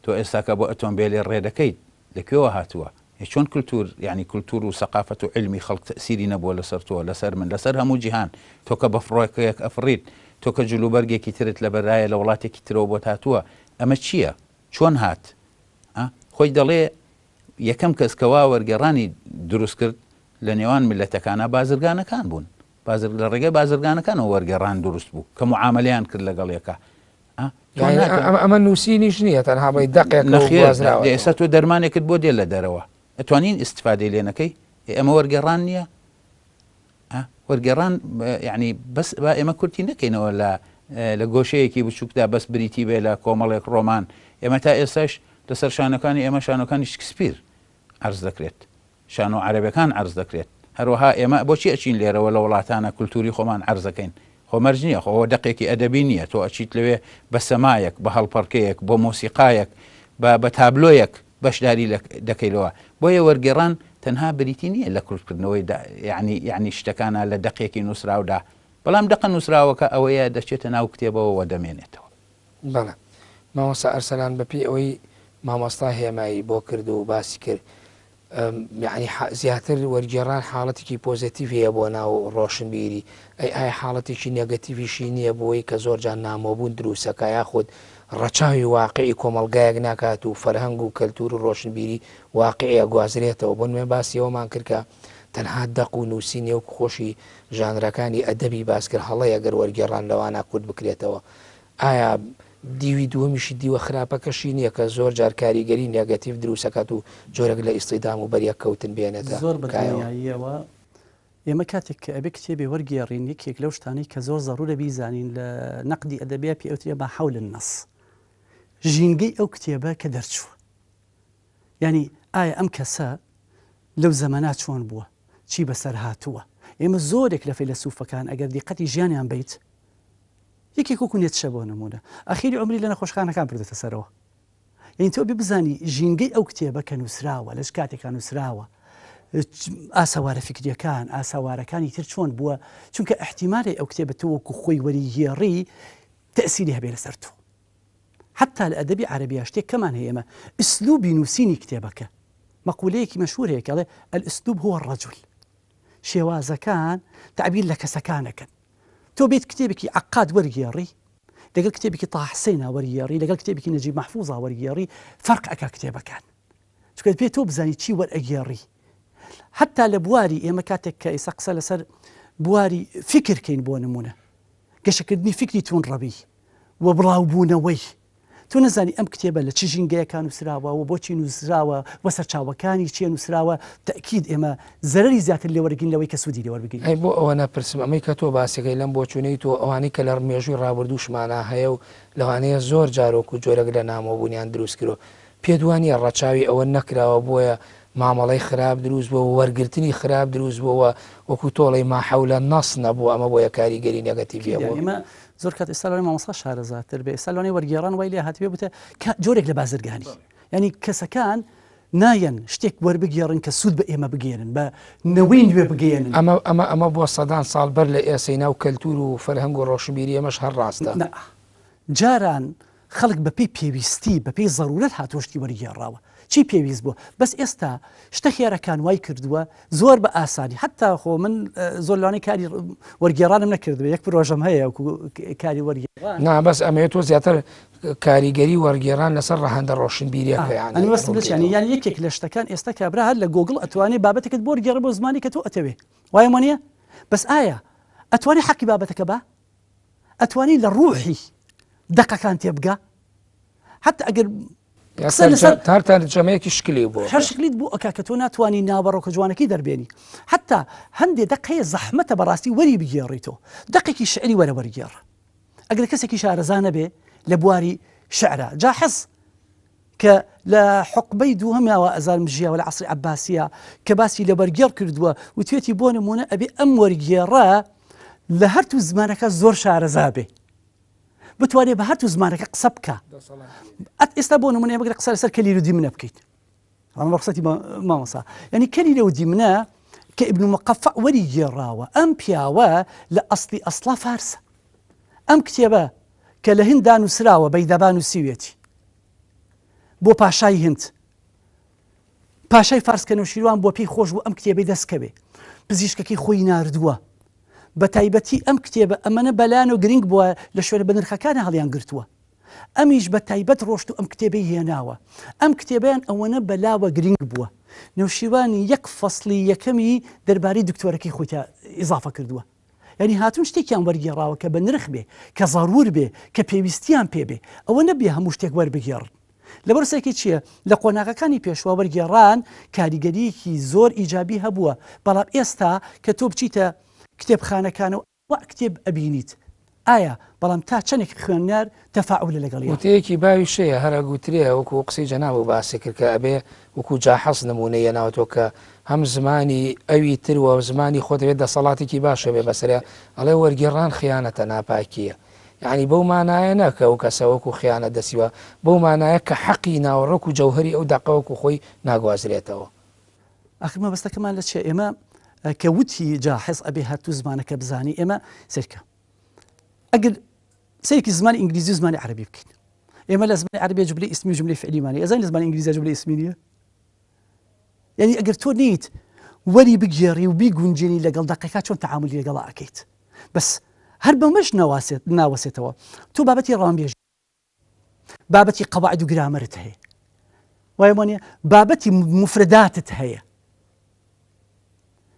تۆ ئێستاکە بۆ ئۆتۆمبیلێ ڕێدەکەیت لەکوێوە هاتووە چۆن کولتور یعنی کولتور و سەقافەت و علمی خەڵک تەسیری نەبووە لەسەر تۆ لەسەر من لەسەر هەموو جیهان تۆ کە بە فڕۆکەیەک ئەفڕیت تۆ کە جلوبەرگێکی ترت لە بەرایە لە وڵاتێکی ترەوە بۆ هاتووە ئەمە چییە چۆن هات خۆی دەڵێ یەکەم کەس کەوا وەرگێڕانی دروست کرد لە نێوان میلەتەکانە بازرگانەکان بوون لە ڕێگەی بازرگانەکانەوە وەرگێڕان دروست بوو کە معاملەیان کرد لەگەڵ یەکە ئەمە نووسینیش نییە تەنها بڵی دەقێک ئێستا تۆ دەرمانێکت بۆ دێ لە دەرەوە ئەتوانین ئیسیفادەی لێ نەکەی ئەمە وەرگێڕان نییە وەرگێڕان یعنی بەس ئێمە کورتی نەکەینەوە لە گۆشەیەکی بچووکدا بەس بریتی بێ لە کۆمەڵێک ڕۆمان ئێمە تا ئێستاش لەسەر شانەکانی ئێمە شانەکانی شکسپیر عرض دەکرێت شانۆ عەرەبیەکان عرض دەکرێت هەروەها ئێمە بۆچی ئەچین لێرەوە لە وڵاتانە کولتوری خۆمان عرضەکەین خۆمەرج نییە خۆەوە دەقێکی ئەدەبی نییە تۆ ئەچیت لەوێ بە سەمایەک بە هەڵپەڕکەیەک بۆ مۆسیقایەک بە تابلۆیەک بەشداری دەکەیتەوە بۆیە وەرگێڕان تەنها بریتی نییە لە کورتکردنەوەی یعنی شتەکانە لە دەقێکی نووسراودا بەڵام دەقە نووسراوەکە ئەوەیە دەچێتە ناو کتێبەوە دەمێنێتەوە. بەڵێ مامۆستا ئەرسەلان بەپی ئەوەی مامۆستا هێمایی بۆ کرد و باسی کرد یعنی زیاتر وەرگێڕان حاڵەتێکی پۆزیتیڤ هەیە بۆ ناو ڕۆشنبیری ئایا حاڵەتێکی نێگەتیڤیشی نییە بۆی کە زۆرجان نامۆبوون دروستەکە یاخود ڕەچاوی واقعی کۆمەلگایەک ناکات و فەرهەنگ و کەلتور و ڕۆشنبیری واقعەیە گوازرێتەوە بۆ نوێ باسیەوەمان کرد کە تەنها دەق و نووسینێ و خۆشی ژانرەکانی ئەدەبی باس کرد هەڵەیە گەر وەرگێڕان لەوانە کورد بکرێتەوە ئایا دیوی دووەمیشی دیوە خراپەکەشی نییە کە زۆر جار کاریگەری نێگەتیڤ دروستەکات و جۆرەك لە ئیستیدام و بەریەک کەوتن بێنێتە زۆر بەداییەوە ئێمە کاتێک کە ئەبێ کتێبێ وەرگێڕین یەکێک لەو شتانەی کە زۆر زەڕورە بیزانین لە نەقدی ئەدەبیا پێ ئەوترێ بە حەول النەس ژینگەی ئەو کتێبە کە دەرچووە ینی ئایا ئەم کەسە لەو زەمانە چۆن بووە چی بەسەر هاتووە ئێمە زۆرێک لە فەیلسوفەکان ئەگەر دیقەتی ژیانیان بیت یەکێک وەکو نێتشە بۆ نمونە ئەخیری عمری لە نەخۆشخانەکان بردێتە سەرەوە یعنی تۆ بزانی ژینگەی ئەو کتێبە کە نووسراوە لەش کاتێکان نووسراوە ئاسەوارە فکریەکان ئاساوارەکانی تر چۆن بووە چونکە احتیمالێ ئەو کتێبە تۆ وەکو خۆی وەریگێڕی تەئسیری هەبێ لەسەر تۆ حتا لە ئەدەبی عەرەبیە شتێک کەمان هەیە ئێمە ئسلوبی نووسینی کتێبەکە مەقولەیەکی مەشهور هەیە کەڵێ الئسلوب هو الرجل شێوازەکان تعبیر لە کەسەکانەکەن تۆ بێت کتێبێکی عەقاد وەرگێڕی لەگەڵ کتێبێکی تاها حوسێنە وەرگێڕی لەگەڵ کتێبێکی نەجیب مەحفوظا وەرگێڕی فەرق ئەکا کتێبەکان چونکە پێ تۆ بزانی چی وەرئەگێڕی حتا لە بواری ئێمە کاتێک کە ئێستا قسە لەسەر بواری فکرکەین بۆ نمونە گەشەکردنی فکری تون ڕەبی و بڵاوبوونەوەی تۆ نەزانی ئەم کتێبە لە چ ژینگەیەکان نووسراوە و بۆچی نووسراوە وە سەرچاوەکانی چیە نووسراوە تەکید ئێمە زەرەری زیاتر لێ وەرگین لەوەی کە سوودی لێ وەربگین بۆ ئەوە نەپرسم ئەمەی کە تۆ باسەکەی لەم بۆ چوونەی تۆ ئەوانەی کە لە مێژووی ڕابردووشمانە هەیە و لەوانەیە زۆر جارۆک و جۆرەك لە نامۆبوونیان دروست کرۆ پێدوانیە ڕەچاوی ئەوە نەکراوە بۆیە مامەڵەی خراپ دروست بۆ وەرگرتنی خراپ دروست بۆەوە وەکو تۆڵی ماحەولە نەس نەبوو ئەمە بۆیە کاریگەری نێگەتیڤە بوو زۆر کات ئێستا لەوانەیە مامۆستا شارەزاتر بێ ئێستا لەوانەیە وەرگێڕان وای لێ هاتبێ بوتە جۆرێک لە بازرگانی ینی کەسەکان نایەن شتێک وەربگێڕن کە سوود بە ئێمە بگێنن بە نەوەی نوێ بگەێنن ئەمە بۆ سەدان ساڵ بەر لە ئێسەی ناو کەلتور و فەرهەنگ و ڕۆشنبیری ئەمەش هەر ڕاستە جاران خەڵک بەپێی پێویستی بەپێی زەرورەت هاتۆشتی وەرگێڕاوە چی پێویست بووە بەس ئێستا شتە خێرەکان وای کردووە زۆر بە ئاسانی حتا خۆ من زۆر لەوانەی کاری وەرگێڕانم نەکردوێ یەک پرۆژەم هەیە کاری وەرگێڕان نا بەس ئەمەیە تۆ زیاتر کاریگەری وەرگێڕان لەسەر ڕەهەندە ڕۆشنبیریەکە یانی یەکێک لە شتەکان ئێستا کابرا هەر لە گۆگڵ ئەتوانێت بابەتێکت بۆ وەرگێڕ بۆ زمانی کە تۆ ئەتەوێ وایە وانە بەس ئایا ئەتوانی حەقی بابەتەکە بە ئەتوانی لە ڕوحی دەقەکان تێبگا حتا ئەگەر جەمەیەکی شکلی بۆ هەر شکلیت بوو ئەکا کە تۆ ناتوانانی ناوەڕۆکە جوانەکەی دەربێنی حتا هەندێ دەقەیە زەحمەتە بەڕاستی وەری بگێڕیتەوە دەقێکی شعری وەرە وەرگێڕ ئەگەر کەسێکی شارەزانە بێ لە بواری شعرە جاحظ کە لە حقبەی دووهەمیاوە ئەزار مژیاوە لە عەسری عەباسیە کە باسی لە وەرگێڕ کردووە و توێتی بۆ نمونە ئەبێ ئەم وەرگێڕە لە هەرتوو زمانەکە زۆر شارەزا بێ بتوانێت بە هەرتوو زمانەکە قسە بکە ئێستا بۆ نمونە بگرە قسە لەسەر کەلیر و دیمنە بکەیت ئەمە ڕخسەتی مامۆستا ینی کەلیرە و دیمنە کە ئیبن مقەفع وەریگێڕاوە ئەم پیاوە لە ئەسڵی ئەسڵا فارسە ئەم کتێبە کە لە هەند دانووسراوە بەیدەبان و سیوێتی بۆ پاشای هەند پاشای فارس کە نەوشیروان بۆ پێی خۆش بوو ئەم کتێبەی دەستکەوێ پزیشکەکەی خۆی ناردووە بە تایبەتی ئەم کتێبە ئەمەنە بەلان و گرنگ بووە لە شوێنە بە نرخەکانە هەڵیان گرتووە ئەمیش بە تایبەت ڕۆشت و ئەم کتێبەی هێناوە ئەم کتێبیان ئەوەنە بەلاوە گرنگ بووە نەوشیوانی یەک فەسڵی یەکەمی دەربارەی دکتۆرەکەی خۆیتە ئیزافە کردووە یعنی هاتون شتێکیان وەرگێڕاوە کە بە نرخ بێ کە زارور بێ کە پێویستیان پێبێ ئەوە نەبێ هەموو شتێک وەربگێڕن لەبەر سێکی چییە لە قۆناغەکانی پێشوا وەرگێڕان کاریگەریەکی زۆر ئیجابی هەبووە بەڵام ئێستا کە تۆ بچیتە کتێبخانەکانەوە کتێب ئەبینیت ئایا بەڵام تا چەندێک خوێنەر تەفاعولە لەگەڵی وتەیەکی باوی شەیە هەرە گوترێ وەکو قسەی جەناب و باسی کرد کە ئەبێ وەکو جاحەز نمونەیە ناوتۆ کە هەم زمانی ئەوی تروە زمانی خۆتەوێت دەسەڵاتێکی باشە بێ بەسەرە ئەڵێ وەرگێڕان خیانەتە ناپاکیە یعنی بەو مانایە نەکە و کەسە وەکو خیانە دەسیوە بەو مانایە کە حەقی ناوەڕۆک و جەوهری ئەو دەقەوەکو خۆی ناگوازرێتەوە ئەخر مەبەستەکەمان لە چێ ئێمە کە وتی جاحز ئەبێ هەرتوو زمانەکە بزانی ئێمە سەرکە ئەگەر سەیەکی زمانی ئینگلیزی و زمانی عەرەبی بکەین ئێمە لە زمانی عەرەبی جملەی ئیسمی و جملەی فعلیمانی ئەزانین لە زمانی ئینگلیزی جملەی ئیسمی نییە یعنی ئەگەر تۆ نیت وەری بگێڕی و بیگونجێنی لەگەڵ دەقیقا چۆن تەعاملی لەگەڵا ئەکەیت بەس هەر بەمەش ناوەسێتەوە تۆ بابەتی ڕامبێژی بابەتی قەواعید و گرامەرت هەیە وایە وانە بابەتی مفرداتت هەیە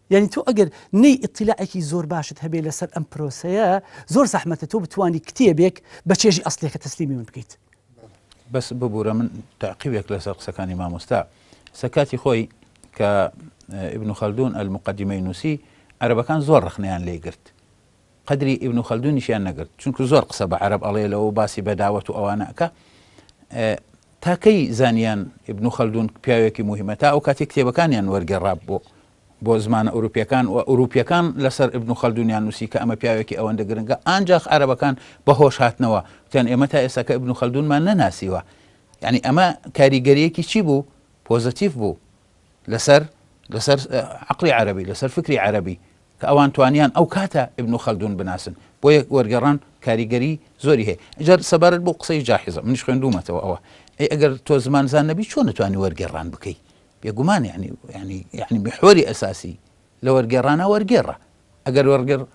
یعنی تۆ ئەگەر نەی ئیطلاعێکی زۆر باشت هەبێ لەسەر ئەم پرۆسەیە زۆر زەحمەتە تۆ بتوانی کتێبێک بە چێژی ئەسڵێکە تەسلیمی من بکەیت بەس ببوورە من تاقیبێک لەسەر قسەکانی مامۆستا سەکاتی خۆی کە ئیبن خەلدون المقدمەی نووسی عەرەبەکان زۆر ڕخنەیان لێ گرت قدری ئیبن خەلدونیشیان نەگرت چونکە زۆر قسە بە عەرەب ئەڵێ لەوە باسی بەداوەت و ئەوانە ئەکە تاکەی زانیان ئیبن خەلدون پیاوێکی موهیمە تا ئەو کاتی کتێبەکانیان وەرگێڕا بۆ زمانە ئەوروپیەکان و ئەوروپیەکان لەسەر ئیبن خەلدونیان نووسی کە ئەمە پیاوێکی ئەوەندە گرنگە ئانجاخ عەرەبەکان بەهۆش هاتنەوە وتیان ئێمە تا ئێستا کە ئیبن خەلدونمان نەناسیوە یعنی ئەمە کاریگەریەکی چی بوو پۆزتیف بوو لەسەر عەقڵی عەرەبی لەسەر فکری عەرەبی کە ئەوان توانیان ئەو کاتە ئیبن خەلدون بناسن بۆ یەک وەرگێڕان کاریگەری زۆری هەیە ئەجار سەبارەت بۆ قسەی جاحیزە منیش خوێندومەتەوە ئەوە ئەگەر تۆ زمانزان نەبی چۆن نتوانی وەرگێڕان بکەی بێگومان يعني محوري أساسي لو ورقرانا ورقرة أجر ورقر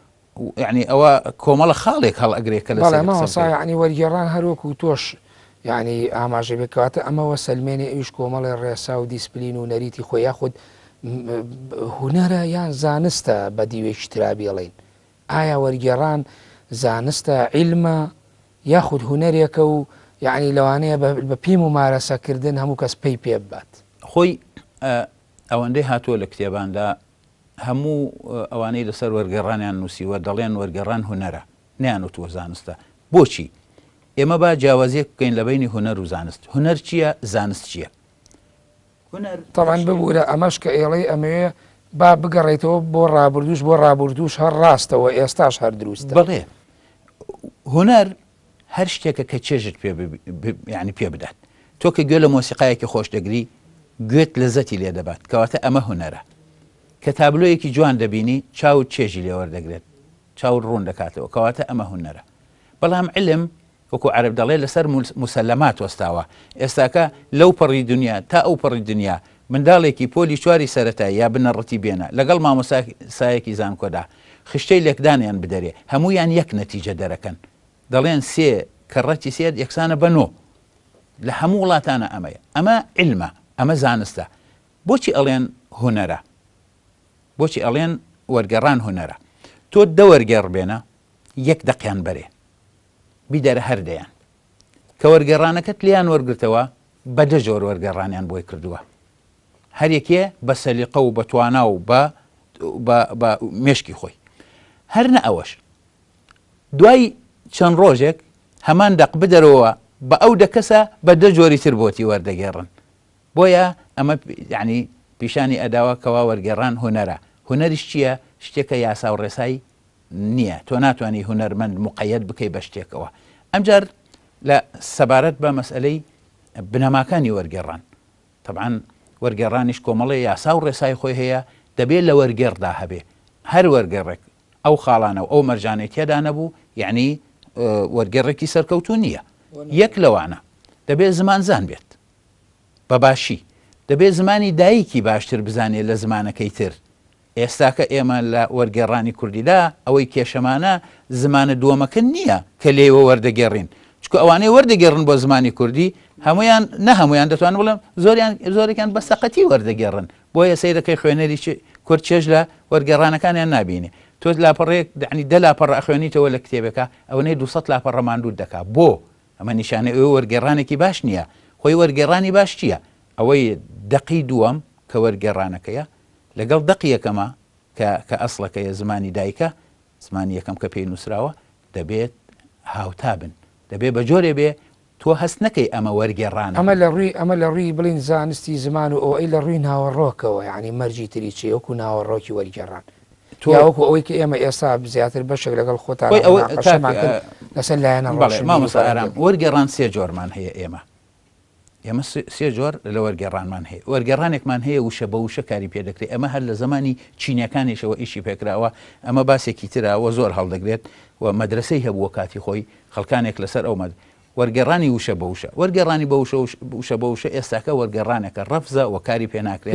يعني أو كومال خالق هل أجري كلا والله ما هو صحيح يعني ورقران هروك وتوش يعني أماجي بكوات أما وسلماني إيش كومال الرئاسة وديسبلين ونريتي خو ياخد هنرا يعني زانستا بدي اشترابي لين آية ورقران زانستا علما ياخد هنريكو يعني لو أنا ببي ممارسة كردن همو كاس بي بات خوي ئەوەندەی هاتووە لە کتێباندا هەموو ئەوانەی لەسەر وەرگێڕانیان نووسیوە دەڵێن وەرگێڕان هونەرە نەیانوتوە زانستە بۆچی ئێمە با جیاوازیەک بکەین لە بینی هونەر و زانست هونەر چییە زانست چییە طبعا ببوورە ئەمەش کە ئێڵەی ئەمەوێ با بگەڕێتەوە بۆ ڕابردوش هەر ڕاستەوە ئێستاش هەر دروستە بەڵێ هونەر هەر شتێکە کە چێژت ینی پێ بدات تۆ کە گوێ لە مۆسیقایەکی خۆش دەگری گوێت لەزەتی لێ دەبات کەواتە ئەمە هونەرە کە تابلۆیەکی جوان دەبینی چاوت چێژی لێوەردەگرێت چاوت ڕوون دەکاتەوە کەواتە ئەمە هونەرە بەڵام علم وەکو عەرەب دەڵێ لەسەر موسەلەمات وەستاوە ئێستاکە لەو پەڕی دنیا تا ئەو پەڕی دنیا منداڵێکی پۆلی چواری سەرەتای یا بنەڕەتی بێنە لەگەڵ مامۆسایەکی زانکۆدا خشتەی لێکدانیان بدەرێ هەموویان یەک نەتیجە دەرەکەن دەڵێن سێ کەڕەتی سێت یەکسانە بەنۆ لە هەموو وڵاتانە ئەمەیە ئەمە علمە ئەمە زانستە بۆچی ئەڵێن هونەرە بۆچی ئەڵێن وەرگەڕان هونەرە تۆ دە وەرگێڕ بێنە یەک دەقیان بەرێ بیدەرە هەردەیان کە وەرگەڕانەکەت لیان وەرگرتەوە بە دە جۆر وەرگەڕانیان بۆی کردووە هەر یەکێ بە سەلیقە و بەتوانا و بە مێشکی خۆی هەر نە ئەوەش دوای چەند ڕۆژێک هەمان دەق بدەرەوە بە ئەو دەکەسە بە دە جۆری تر بۆتی وەردەگێڕن بۆیە ئەمە ینی پیشانی ئەداوە کەوا وەرگێڕان هونەرە هونەریش چییە شتێکە یاسا و ڕێسایی نییە تۆ ناتوانانی هونەرمەند مقەیەد بکەی بە شتێکەوە ئەمجار لە سەبارەت بە مەسئلەی بنەماکانی وەرگێڕان طبعاً وەرگێڕانیش کۆمەڵی یاسا و ڕێسای خۆی هەیە دەبێت لە وەرگێڕدا هەبێ هەر وەرگێڕێک ئەو خاڵانە و ئەو مەرجانەی تێدا نەبوو یعنی وەرگێڕێکی سەرکەوتو نییە یەک لەوانە دەبێت زمانزان بێت بەباشی دەبێت زمانی دایکی باشتر بزانێت لە زمانەکەی تر ئێستاکە ئێمە لە وەرگێڕانی کوردیدا ئەوەی کێشەمانە زمانە دووەمەکە نییە کە لێوە وەردەگێڕین چکە چکە ئەوانەی وەردەگەڕن بۆ زمانی کوردی هەمویان هەمویان دەتوانن بڵێم زۆرێکیان بە سەقەتی وەردەگەڕن بۆیە سەیرەکەی خوێنەری کورد چێژ لە وەرگێڕانەکانیان نابینێ تۆ لاپەڕێک دانی دە لاپەڕ ئەخوێنیتەوە لە کتێبەکە ئەوەنەی 200 لاپەڕ ڕەماندوو دەکات بۆ ئەمە نیشانە ئەوە وەرگێڕانێکی باش نییە خۆی وەرگێڕانی باش چییە ئەوەی دەقی دووەم کە وەرگێڕانەکەیە لەگەڵ دەقی یەکەمە کە ئەسڵەکەیە زمانی دایکە زمانی یەکەم کە پێی نووسراوە دەبێت هاوتا بن دەبێت بە جۆرێ بێ تۆ هەست نەکەی ئەمە وەرگێڕانە ئەمە لە ڕووی بڵین زانستی زمان و ئەوەی لە ڕووی ناوەڕۆکەوە یعنی مەرجی تری چی وەکو ناوەڕۆکی وەرگێڕان تۆوەکو ئەوەی کە ئێمە ئێستا زیاتر بەشێک لەگەڵ خۆتان لەسەر لایەنە مامۆستا وەرگێڕان سێ جۆرمان هەیە ئێمە سێ جۆر لە وەرگێڕانمان هەیە وەرگێڕانێکمان هەیە وشە بە وشە کاری پێ دەکرێت ئەمە هەر لە زمانی چینیەکانیشەوە ئیشی پێکراوە ئەمە باسێکی ترراوە زۆر هەڵدەگرێت و مەدرسەی هەبووە کاتی خۆی خەڵکانێک لەسەر ئەو وەرگێڕانی وشە بە وشە وەرگێڕانی بە وشە بە وشە ئێستاکە وەرگێڕانێکە ڕەفزە و کاری پێ ناکرێت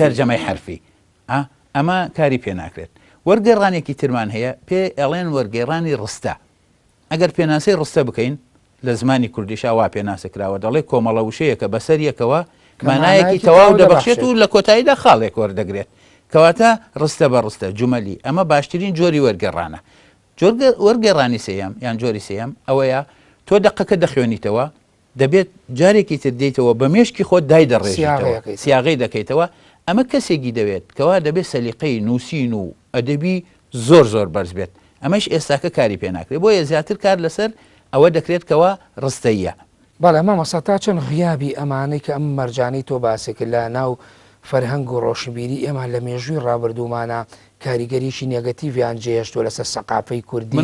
تەرجەمەی حرفی ئەمە کاری پێ ناکرێت وەرگێڕانێکی ترمان هەیە پێ ئەڵێن وەرگێڕانی ڕستە ئەگەر پێناسەی ڕستە بکەین لە زمانی کوردیشا وا پێناسەکراوە دەڵێ کۆمەڵە وشەیە کە بەسەر یەکەوە مانایەکی تەواو دەبەخشێت و لە کۆتاییدا خاڵێک وەردەگرێت کەواتە ڕستە بە ڕستە جومەلی ئەمە باشترین جۆری وەرگێڕانە وەرگێڕانی سێیەم یان جۆری سێیەم ئەوەیە تۆ دەقەکە دەخوێنیتەوە دەبێت جارێکی تر دێیتەوە بە مێشکی خۆت دای دەڕێژیتەوە سیاغی دەکەیتەوە ئەمە کەسێکی دەوێت کەوا دەبێت سەلیقەی نووسین و ئەدەبی زۆر بەرز بێت ئەمەش ئێستاکە کاری پێ ناکرێت بۆیە زیاتر کار لەسەر ئەوە دەکرێت کەوا ڕستەیە بەڵێ مامۆستا تا چەند غیابی ئەمانەی کە ئەم مەرجانەی تۆ باسێکرد لە ناو فەرهەنگ و ڕۆشنبیری ئێمە لە مێژووی ڕابردوومانە کاریگەریشی نێگەتیڤیان جێشتوە لەسەر سەقافەی کوردی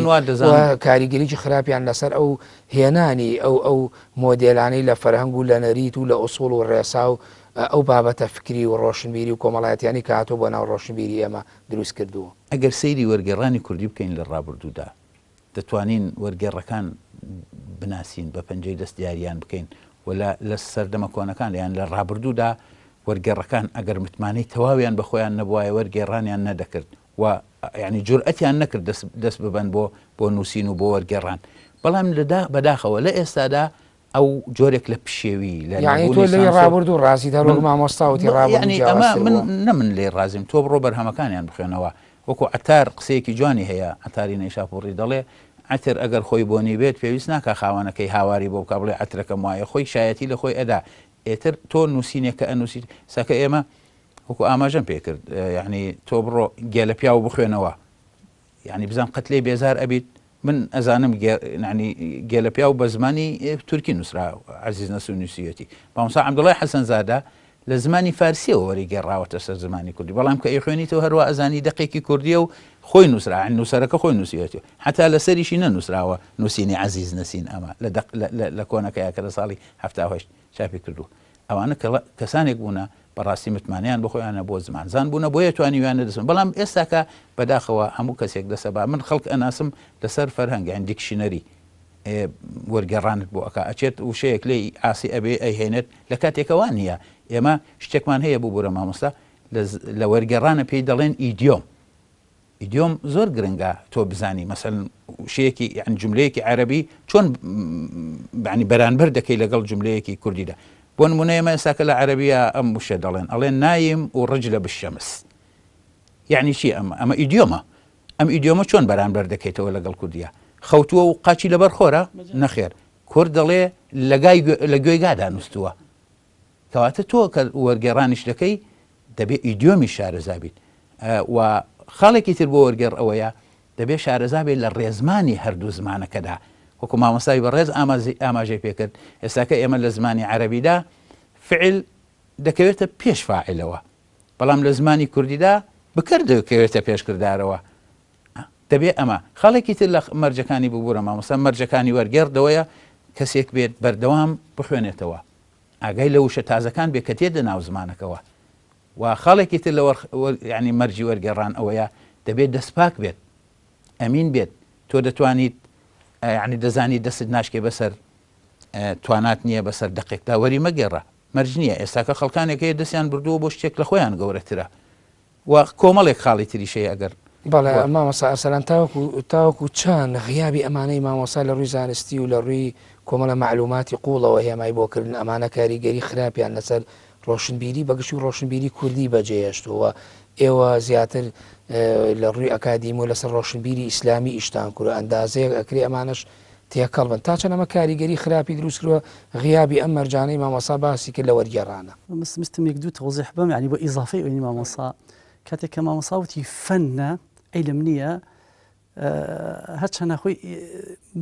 کاریگەریی خراپیان لەسەر ئەو هێنانی ئەو مۆدێلانەی لە فەرهەنگ و لە نەریت و لە ئوسوڵ و ڕێسا و ئەو بابەتە فکری و ڕۆشنبیری و کۆمەڵایەتیانی کە هاتۆ بۆ ناو ڕۆشنبیری ئێمە دروست کردووە ئەگەر سەیری وەرگێڕانی کوردی بکەین لە ڕابردوودا دەتوانین وەرگێڕەکان بناسین بە پەنجەی دەستیاریان بکەین ولا لە سەردەمە کۆنەکان یان لە ڕابردوودا وەرگێڕەکان ئەگەر متمانەی تەواویان بەخۆیان نەبووایە وەرگێڕانیان نەدەکرد و ینی جورئەتیان نەکرد دەست ببەن بۆ نووسین و بۆ وەرگێڕان بەڵام بەداخەوە لە ئێستادا ئەو جۆرێک لە پشێوی لە ڕابردوو ڕاستی هەروەک مامۆستاوتی ئەمە من لێ ڕازیم تۆ بڕۆ بەرهەمەکانیان بخوێنەوە وەکو عەتار قسەیەکی جوانی هەیە عەتاری نەیشاپوڕی دەڵێ عەتر ئەگەر خۆی بۆنی بێت پێویست ناکە خاوانەکەی هاواری بۆ بکە بڵێ عەترەکەم وایە خۆی شایەتی لە خۆی ئەدا ئێتر تۆ نووسینێکە ئەنووسیت ساکە ئێمە وەکو ئاماژەم پێ کرد یعنی تۆ بڕۆ گێلە پیا و بخوێنەوە یعنی بزان قەتلەی بێزار ئەبیت من ئەزانم گێلە پیا و بە زمانی تورکی نووسرا عەزیز نەسوو نووسیەتی مامۆستا عەبدوڵڵای حەسەن زادە لە زمانی فارسیەوە وەریگەڕاوەتە سەر زمانی کوردی بەڵام کە ئەیخوێنیتەوە هەروە ئەزانی دەقێکی کوردیە و خۆی نووسرا نووسەرەکە خۆی نووسیەتی حتا لە سەریشی نەنووسراوە نووسینی عەزیز نەسین ئەمە لە کۆنەکەیە کە لە ساڵی 1970 چاپی کردو ئەوانە کەسانێک بوونە بەڕاستی متمانیان بخۆیانە بۆ زمانزان بوونە بۆیە توانیویانە دەسم بەڵام ئێستاکە بەداخەوە هەموو کەسێک دەسەبا من خەڵک ئەناسم لەسەر فەرهەنگیان دیکشنەری وەرگێڕانت بۆ ئەکا ئەچێت وشەیەک لێی ئاسی ئەبێ ئەیهێنێت لە کاتێکەوە نییە ئێمە شتێکمان هەیە بوو بۆرە مامۆستا لە وەرگێڕانە پێی دەڵێن ئیدیۆم زۆر گرنگە تۆ بزانی مەسەڵەن شەیەکی یعنی جوملەیەکی عەرەبی چۆن بەعنی بەرانبەر دەکەی لەگەڵ جوملەیەکی کوردیدا بۆ نمونە ئێمە ئێستاکە لە عەرەبیە ئەم وشە ئەڵێن نایم و ڕجلە بالشەمس یعنی چی ئەمە ئیدیۆمە ئەم ئیدیۆمە چۆن بەرانبەر دەکەیتەوە لەگەڵ کوردیە خەوتووە و قاچی لەبەر خۆرە نەخێر کورد دەڵێ لە گوێگادا نووسووە کەواتە تۆ کە وەرگێڕانیش دەکەی دەبێت ئیدیۆمی شارەزا بیت و خاڵێکی تر بۆ وەرگێڕ ئەوەیە دەبێت شارەزا بێت لە ڕێزمانی هەردوو زمانەکەدا وەکو مامۆستای بەڕێز ئاماژەی پێکرد ئێستاکە ئێمە لە زمانی عەرەبیدا فعل دەکەوێتە پێش فاعلەوە بەڵام لە زمانی کوردیدا بکر دەکەوێتە پێشکردارەوە دەبێت ئەمە خاڵێکی تر لە مەرجەکانی ببوورە مامۆستا مەرجەکانی وەرگێڕدەوەیە کەسێک بێت بەردەوام بخوێنێتەوە ئاگای لە وشە تازەکان بێ کە تێدە ناو زمانەکەوە و خاڵێکی تر لە ینی مەرجی وەرگێڕان ئەوەیە دەبێت دەستپاک بێت ئەمین بێت تۆ دەتوانیت ینی دەزانی دەست ناشکێ بەسەر توانات نییە بەسەر دقێکدا وەری مەگەڕە مەرج نییە ئێستاکە خەڵکانێک هەیە دەستیان بردووە بۆ شتێک لە خۆیان گەورەترە و کۆمەڵێک خاڵی تریشەیە ئەگەر بەڵێ مامۆستا ئەرسەلان تاوەکو چەند غیابی ئەمانەی مامۆستا لە ڕووی زانستی و لە ڕووی کۆمەڵە معلوماتی قوڵەوە هێمای بۆکردن ئەمانە کاریگەری خراپیان لەسەر ڕۆشنبیری بەگشت و ڕۆشنبیری کوردی بەجێهێشتووە ئێوە زیاتر لە ڕووی ئەکادیم و لەسەر ڕۆشنبیری ئیسلامی ئیشتان کوور ئەندازەیە ئەکرێ ئەمانش تێکەڵ بن تا چەند ئەمە کاریگەری خراپی دروستکردووە غیابی ئەم مەرجانەی مامۆستا باسی کرد لە وەرگێڕانە مستم یەک دوو تەوزیح بم ینی بۆ ئیزافەی ئەوەی مامۆستا کاتێک کە مامۆستا وتی فەنە ئەیلم نییە هەرچەنە خۆی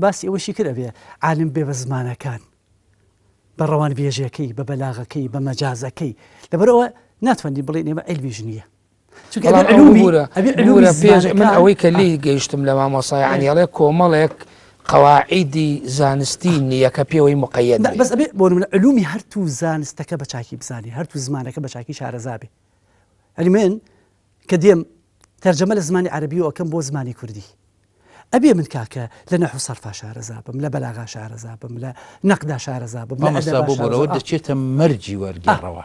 باسی ئەوەشی کرد ئەبێ عالم بێ بە زمانەکان بە ڕەوان بێژەکەی بە بەلاغەکەی بە مەجازەکەی لەبەرەوە ناتوانانی بڵێن ئێمە ئەلمیژ نییە من ئەوەی کە لی گەیشتم لە مامۆسای عنیاڵێ کۆمەڵێک قواعیدی زانستی نییە کە پێوەی مقەیەد بەس ئەبێ بۆ من علومی هەرتوو زانستەکە بە چاکی بزانێ هەرتوو زمانەکە بە چاکی شارەزابێ ئەلی من کە دێم تەرجەمە لە زمانی عەربیەوە ئەەکەم بۆ زمانی کوردی ئەبێ من کاکە لە نەحو سەرفا شارەزابم لە بەلاغا شارەزابم لە نەقدا شارەزابم مامۆستا بۆ بۆرەوە دەچێتە مەرجی وەرگێڕەوە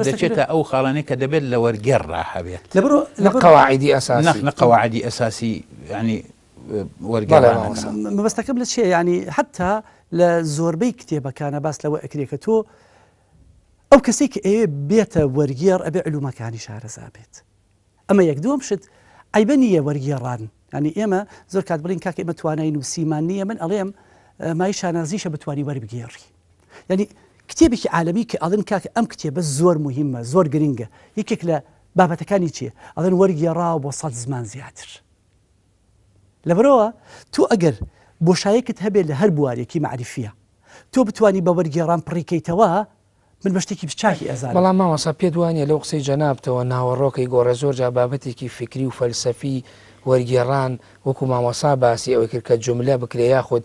دەچێتە ئەو خاڵانەی کە دەبێت لە وەرگێڕا هەبێت لە قواعیدی ئەساسی قواعدی ئەساسی ینی مەبەستەکەم لە چێ ینی حتا لە زۆربەی کتێبەکانە باس لەوە ئەکرێ کە تۆ ئەو کەسێک کە ئەوێ بێتە وەرگێڕ ئەبێ علومەکانی شارەزا بێت ئەمە یەک دووەم شت ئەیبە نییە وەرگێڕان ینی ئێمە زۆر کات بڵین کاکە ئێمە توانای نووسیمان نییە من ئەڵێم مای شانازیشە بتوانی وەربگێڕی ینی کتێبێکی عالەمی کە ئەڵێن کاکە ئەم کتێبە زۆر مهمە زۆر گرنگە یەکێک لە بابەتەکانی چیە ئەڵێن وەرگێڕاوە بۆ 100 زمان زیاتر لەبەرەوە تۆ ئەگەر بۆشایەکت هەبێت لە هەر بوارێکی معریفیە تۆ بتانی بە وەرگێڕان پڕیکەیتەوە من بە شتێکی بچاکی ئەزان بەڵام مامۆستا پێ دوانیە لەو قسەی جەنابتەوە ناوەڕۆکەی گۆڕە زۆر جا بابەتێکی فکری و فەلسەفی وەرگێڕان وەکو مامۆستا باسی ئەوەی کرد کە جملە بکرێ یاخود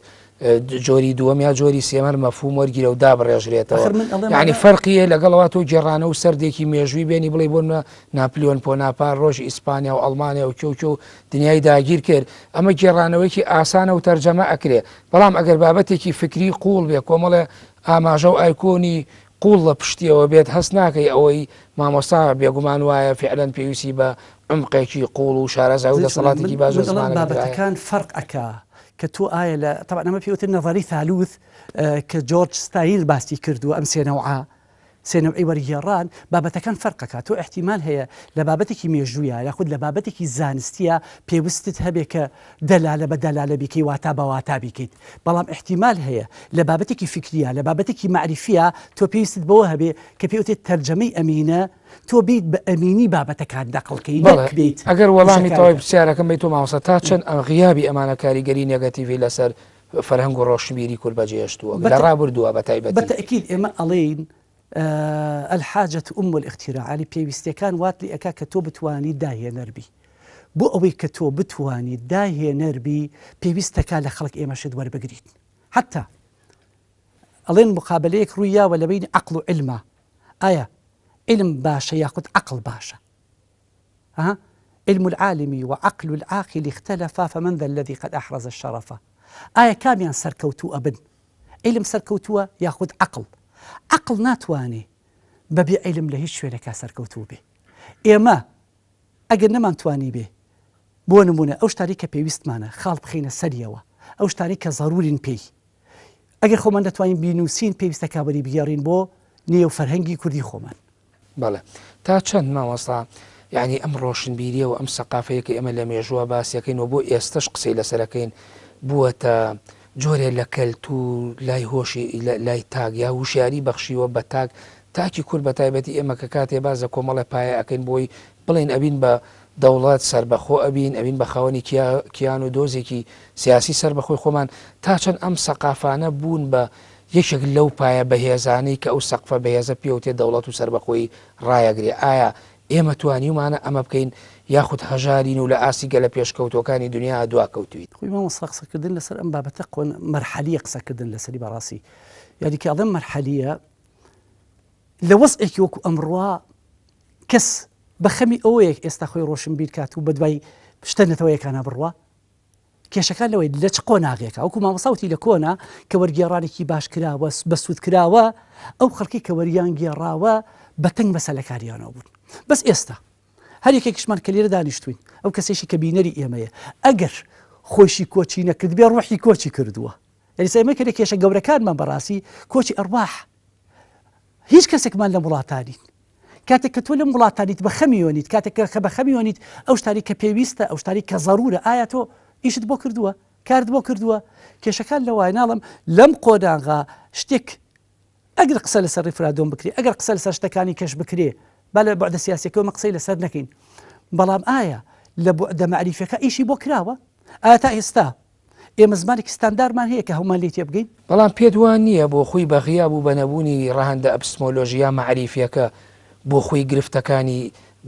جۆری دووەم یا جۆری سێمەر مەفهوم وەرگیرە و دابڕێژرێتەوە یعنی فەرقیە لەگەڵەوە تۆ گێڕانە و سەردێکی مێژووی بێنی بڵێ بۆ ناپلیۆن پۆناپار ڕۆژی ئیسپانیا و ئەڵمانیا و کێوکێ و دنیای داگیر کرد ئەمە گێڕانەوەیکی ئاسانە و تەرجەمە ئەکرێ بەڵام ئەگەر بابەتێکی فکری قوڵ بێ کۆمەڵێ ئاماژە و ئایکۆنی قوڵ لە پشتیەوە بێت هەست ناکەی ئەوەی مامۆستا بێگومان وایە فعلەن پێویستی بە عمقێکی قوڵ و شارەزای و دەسەڵاتێکی باش بابەتەکان فەرق ئەکا کە تۆ ئایا لە طبعا ئەمە پێوتر نەڤەری ثالوث کە جۆرج ستایل باسی کردووە ئەم سێنەوعی وەرگێڕان بابەتەکان فەرقەکە تۆ احتیمال هەیە لە بابەتێکی مێژوویە یاخود لە بابەتێکی زانستیە پێویستت هەبێ کە دەلالە بە دەلالە بیکەی واتا بە واتا بیکەیت بەڵام احتیمال هەیە لە بابەتێکی فکریە لە بابەتێکی معریفیە تۆ پێویستت بەوە هەبێ کە پێوتێت تەرجەمەی ئەمینە تۆ بیت بە ئەمینی بابەتەکان دەقڵکەی بێت ئەگەر وەڵامی تەواوی پرسیارەکەم بیت تۆ مامۆستا تا چەند ئەم غیابی ئەمانە کاریگەری نێگەتیڤی لەسەر فەرهەنگ و ڕۆشنبیری کورد بەجێهێشتووە لە ڕابردووە بەتایبەتی بەتەئکید ئێمە ئەڵێین الحاجة أم الاختراع علی پێویستیەکان وات لێ ئەکا کە تۆ بتوانی داهێنەربی بۆ ئەوەی کە تۆ بتوانی داهێنەربی پێویستەکە لە خەڵک ئێمەشت وەربگریت حتا ئەڵێن مقابلەیەک ڕوویاوە لە بین عقل و علمە ئایا علم باشە یاخود عقل باشە علم العالم وعقل العاقل اختلفا فمن ذا الذي قد أحرز الشرف ئایا کامیان سەرکەوتوو ئەبن علم سەرکەوتووە یاخود عقل ناتوانێ بەبێ علم لە هیچ شوێنێکا سەرکەوتوو بێ ئێمە ئەگەر نەمانتوانی بێ بۆ نمونە ئەو شتاری کە پێویستمانە خاڵ بخینە سەریەوە ئەو شتاری کە زەرورین پێی ئەگەر خۆمان دەتوانین بینوسین پێویستە کابری بگێڕین بۆ نێو فەرهەنگی کوردی خۆمان بەڵێ تا چەند مامۆستا یعنی ئەم ڕۆشنبیریە و ئەم سەقافەیە کە ئێمە لە مێژووە باسیەکەینەوە بۆ ئێستش قسەی لەسەرەکەین بووەتە جۆرێ لە کەلت و لای هۆشی لای تاگ یا وشیاری بەخشیوە بە تاکی کورد بە تایبەتی ئێمە کە کاتێ بازە کۆمەڵە پایە ئەەکەین بۆی بڵێن ئەبین بە دەوڵات سربەخۆ ئەبین بە خاوەنی کیان و دۆزێکی سیاسی سربەخۆی خۆمان تا چەند ئەم سەقافانە بوون بە یەکێک لەو پایە بەهێزانەی کە ئەو سەقفە بەهێزە پێوتێ دەوڵەت و سربەخۆی ڕایەگرێ ئایا ئێمە توانیمانە ئەمە بکەین یاخود هەژارین و لە ئاسیگە لە پێشکەوتەکانی دنیا دواکەوتویت خۆی مامۆستا قسەکردن لەسەر ئەم بابەتە قۆن مەرحەلیە قسەکردن لەسەری بەڕاستی یادی کە ئەڵێم مەرحەلیە لە وەزعێکی وەکو ئەمڕوا کەس بە خەمی ئەوەیەک ئێستا خۆی ڕۆشنبیر کات و بە دوای شتە نەتەوەیەکانە بڕوە کێشەکان لەوەی لە چ قۆناغێکە وەکو مامۆستاوتی لە کۆنا کە وەرگێڕانێکی باش کراوە بە سوود کراوە ئەو خەڵکی کە وەریان گێڕاوە بە تەنگ بەسە لە کاریانەوە بوون بەس ئێستا هەر یەکێکشمان کە لێرە دانیشتوین ئەو کەسێکی کە بینەری ئێمەیە ئەگەر خۆشی کۆچی نەکرد بێ ڕۆحی کۆچی کردووە یعنی ئێمە کە کێشە گەورەکانمان بەڕاستی کۆچی ئەرواح هیچ کەسێکمان لە وڵاتانین کاتێک کە تۆ لەم وڵاتانیت بە خەمیۆنیت کاتێک کە بە خەمیۆنیت ئەو شتانی کە پێویستە ئەو شتانی کە ضرورە ئایا تۆ ئیشت بۆ کردووە کارت بۆ کردووە کێشەکان لە وای ناڵم لەم قۆداغا شتێک ئەگەر قسە لەسەر ڕیفرادۆم بکرێ ئەگەر قسە لەسەر شتەکانی کەش بکرێ با لە بەعدە سیاسیەکەوە قسەی لەسەر نەکەین بەڵام ئایا لە بەعدە مەعریفەکە ئیشی بۆ کراوە ئایا تا ئێستا ئێمە زمانێکی ستاندارمان هەیە کە هەمومان لێ تێ بگەین بەڵام پێت وان نییە بۆ خۆی بەغیا بوو بە نەبوونی ڕەهەندە ئەپسمۆلۆژیا مەعریفیەکە بۆ خۆی گرفتەکانی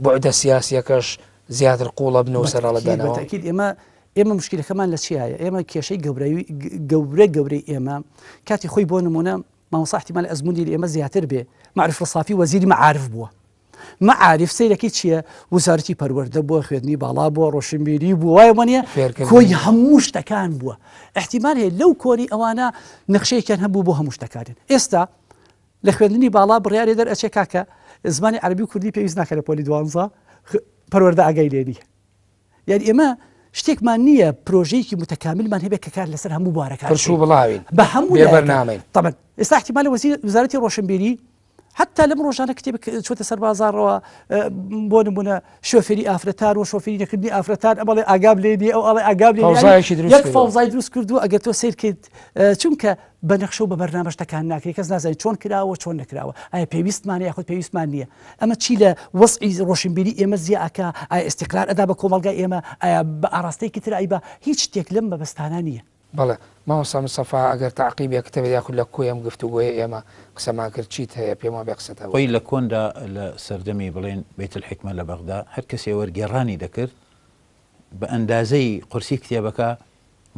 بەعدە سیاسیەکەش زیاتر قوڵە بنەوە سەرڕەڵەدانەوە بەتاکید ئێمە مشکلەکەمان لە چیایە ئێمە کێشەی گەورەی ئێمە کاتی خۆی بۆ نمونە مامۆستا احتیمال ئەزمموی لە ئێمە زیاتر بێ معرف ڕسافی وەزیری معارف بووە معارف سیرەکەی چییە وزارەتی پەروەردە بووە خوێندنی باڵا بووە ڕۆشنبیری بووە وایە وانە کۆی هەموو شتەکان بووە احتیمال هەیە لەو کۆری ئەوانە نەخشەیەکیان هەبوو بۆ هەموو شتەکانن ئێستا لە خوێندنی باڵا بڕیارێ دەرئەچێ کاکە زمانی عەربی و کوردی پێویست ناکە لە پۆلی 12 پەروەردە ئاگای لێ نییە یعنی ئێمە شتێکمان نییە پرۆژەیەکی متەکاملمان هەبێت کە کار لەسەر هەموو بارەکان پرسو بڵاوین بە هەموو بەرنامەی طبعا ئێستا احتیمال وزارەتی ڕۆشنبیری حتى لەم ڕۆژانە کتێبێک چۆتە سەر بازاڕەوە بۆ نمونە شۆفێری ئافرەتان و شۆفێری نەکردنی ئافرەتان ئەمەڵێ ئاگاب لێ نیە ئەو ئەڵێ ئاگاب لێ یەک فەوزای دروست کردو ئەگەر تۆ سیر کرد چونکە بە نەخشە و بە بەرنامە شتەکان ناکرێت کەس نازانێت چۆن کراوە چۆن نەکراوە ئایا پێویستمانە یاخود پێویستمان نییە ئەمە چی لە وەسعی ڕۆشنبیری ئێمە زیاکە ئایا ئیستیقرار ئەدا بە کۆمەڵگای ئێمە ئایا بە ئاراستەیەکی تر ئایبە هیچ شتێک لەم بەبەستانە نییە بەڵێ مامۆستا مستەفا ئەگەر تعقیبێکتەبێت یاخود لە کۆیم گفتوگۆیە ئێمە قسەمان کرد چیت هەیە پێم بێ قسەتەوە خۆی لە کۆندا لە سەردەمی بڵێن بێت الحکمە لە بەغدا هەر کەسێ وەرگێڕانی دەکرد بە ئەندازەی قورسی کتێبەکە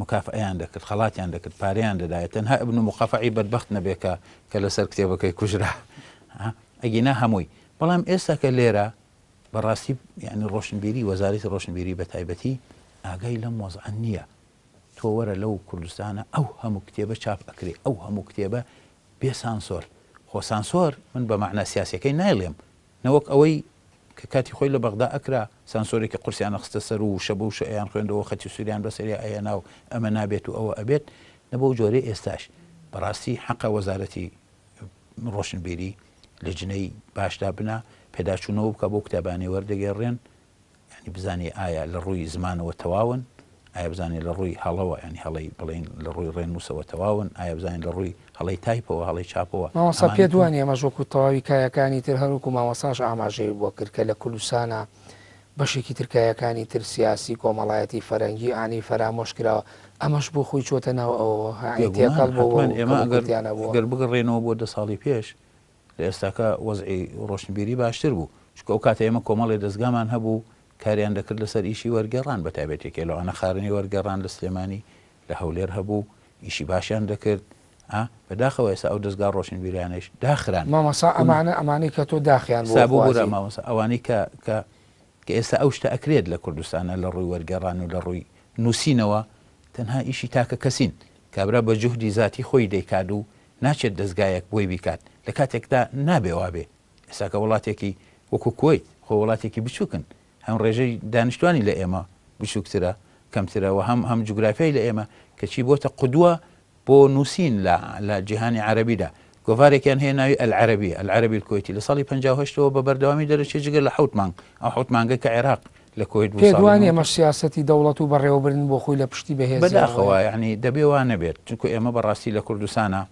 مکافئەیان دەکرد خەڵاتیان دەکرد پارەیان دەدایێت تەنها ئبن و مقافعی بەدبەخت نەبێکە کە لەسەر کتێبەکەی کوژرا ئەگینا هەمووی بەڵام ئێستا کە لێرە بەڕاستی یعنی ڕۆشنبیری وەزارەتی ڕۆشنبیری بە تایبەتی ئاگای لەم وەزعە نییە تۆ وەرە لەو کوردستانە ئەو هەموو کتێبە چاپ ئەکرێ ئەو هەموو کتێبە بێ سانسۆر خۆ سانسۆر من بە معنە سیاسەکەی نایڵێم نەوەک ئەوەی کە کاتی خۆی لە بەغدا ئەکرا سانسۆرێکی قورسیان خستە سەر و شەبە و شەیان خوێندەوە خەتی سووریان بەسەری ئەیە ناو ئەمە نابێت و ئەوە ئەبێت نەبەو جۆرەی ئێستاش بەڕاستی حەقە وەزارەتی ڕۆشنبیری لە جنەی باشدا بنا پێداچوونەوە بکە بۆ کتێبانی وەردەگێڕێن ینی بزانێ ئایا لە ڕووی زمانەوە تەواون ئایا بزانێت لە ڕووی هەڵەوە ینی هەڵی بڵین لە ڕووی ڕێنووسەوە تەواون ئایا بزانین لە ڕووی هەڵی تایپەوە هەڵی چاپەوە مامۆستا پێ دوانێ ئەمە ژۆک و تەواوی کایەکانی تر هەروکو مامۆستاش ئاماژەی بۆ کرد کە لە کوردستانە بەشێکی ترکایەکانی تر سیاسی کۆمەڵایەتی فەرەنگی ئانی فەرامۆش کراوە ئەمەش بۆ خۆی چۆتە ناو ئەوە تێکەڵ بۆ ئەگەر بگەڕێنەوە بۆ 10 ساڵی پێش لە ئێستاکە وەزعی ڕۆشنبیری باشتر بوو چکە ئەو کاتە ئێمە کۆمەڵی دەستگامان هەبوو کاریان دەکرد لەسەر ئیشی وەرگێڕان بە تایبەتێکی لەوانە خارنی وەرگێڕان لە سلێمانی لە هەولێر هەبوو ئیشی باشیان دەکرد بەداخەوە ئێستا ئەو دەستگا ڕۆشنبیریانش داخران مامۆستا ئەمانەی کە تۆ داخیان بوو مامۆستا ئەوانەی کە ئێستا ئەو شتە ئەکرێت لە کوردستانە لە ڕووی وەرگێڕان و لە ڕووی نووسینەوە تەنها ئیشی تاکە کەسین کابرا بە جوهدی ذاتی خۆی دەیکات و ناچێت دەستگایەک بۆی بیکات لە کاتێکدا نابێوا بێ ئێستاکە وڵاتێکی وەکو کۆیت خۆ وڵاتێکی بچووکن هەم ڕێژەی دانیشتوانی لە ئێمە بچووکترە کەمترەوە هەم جوگرافیای لە ئێمە کەچی بۆتە قودووە بۆ نووسین لە جیهانی عەرەبیدا گۆڤارێکیان هەیە ناوی ئەلعەرەبی الکوێتی لە ساڵی 58ەوە بە بەردەوامی دەرەچێت جگە لە 7 مانگ ئەو 7 مانگە کە عێراق لە کۆیت بوو پێ دوانێ ئەمە سیاسەتی دەوڵەت و بەڕێوەبردن بۆ خۆی لە پشتی بەهێز بەداخەوە یعنی دەبێ وا نەبێت چونکە ئێمە بەڕاستی لە کوردستانە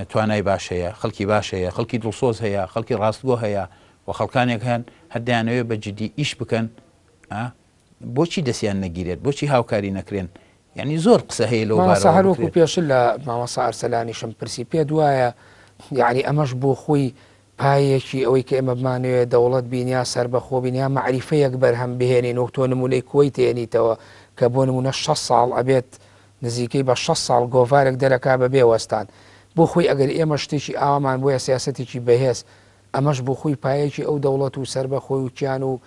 توانای باش هەیە خەڵکی باش هەیە خەڵکی دڵسۆز هەیە خەڵکی ڕاستگۆ هەیە و خەڵکانێک هەن هەردایانەوێ بە جدی ئیش بکەن بۆچی دەستیان نەگیرێت بۆچی هاوکاری نەکرێن یعنی زۆر قسە هەیە لەو بارەوە هەروەکو پێش لە مامۆستا ئەرسەلانیشم پرسی پێ دوایە یعنی ئەمەش بۆ خۆی پایەکی ئەوەی کە ئێمە بمانوێت دەوڵەت بینیا سەربەخۆ بینیا معریفەیەک بەرهەم بهێنین و تۆ نمونەی کۆی تێنیتەوە کە بۆ نمونە 6 ساڵ ئەبێت نزیکەی بە 6 ساڵ گۆڤارێک دەرەکا بە بێوەستان بۆ خۆی ئەگەر ئێمە شتێکی ئاوامان بۆیە سیاسەتێکی بەهێز ئەمەش بۆ خۆی پایەکی ئەو دەوڵەت و سەربەخۆی و کیان و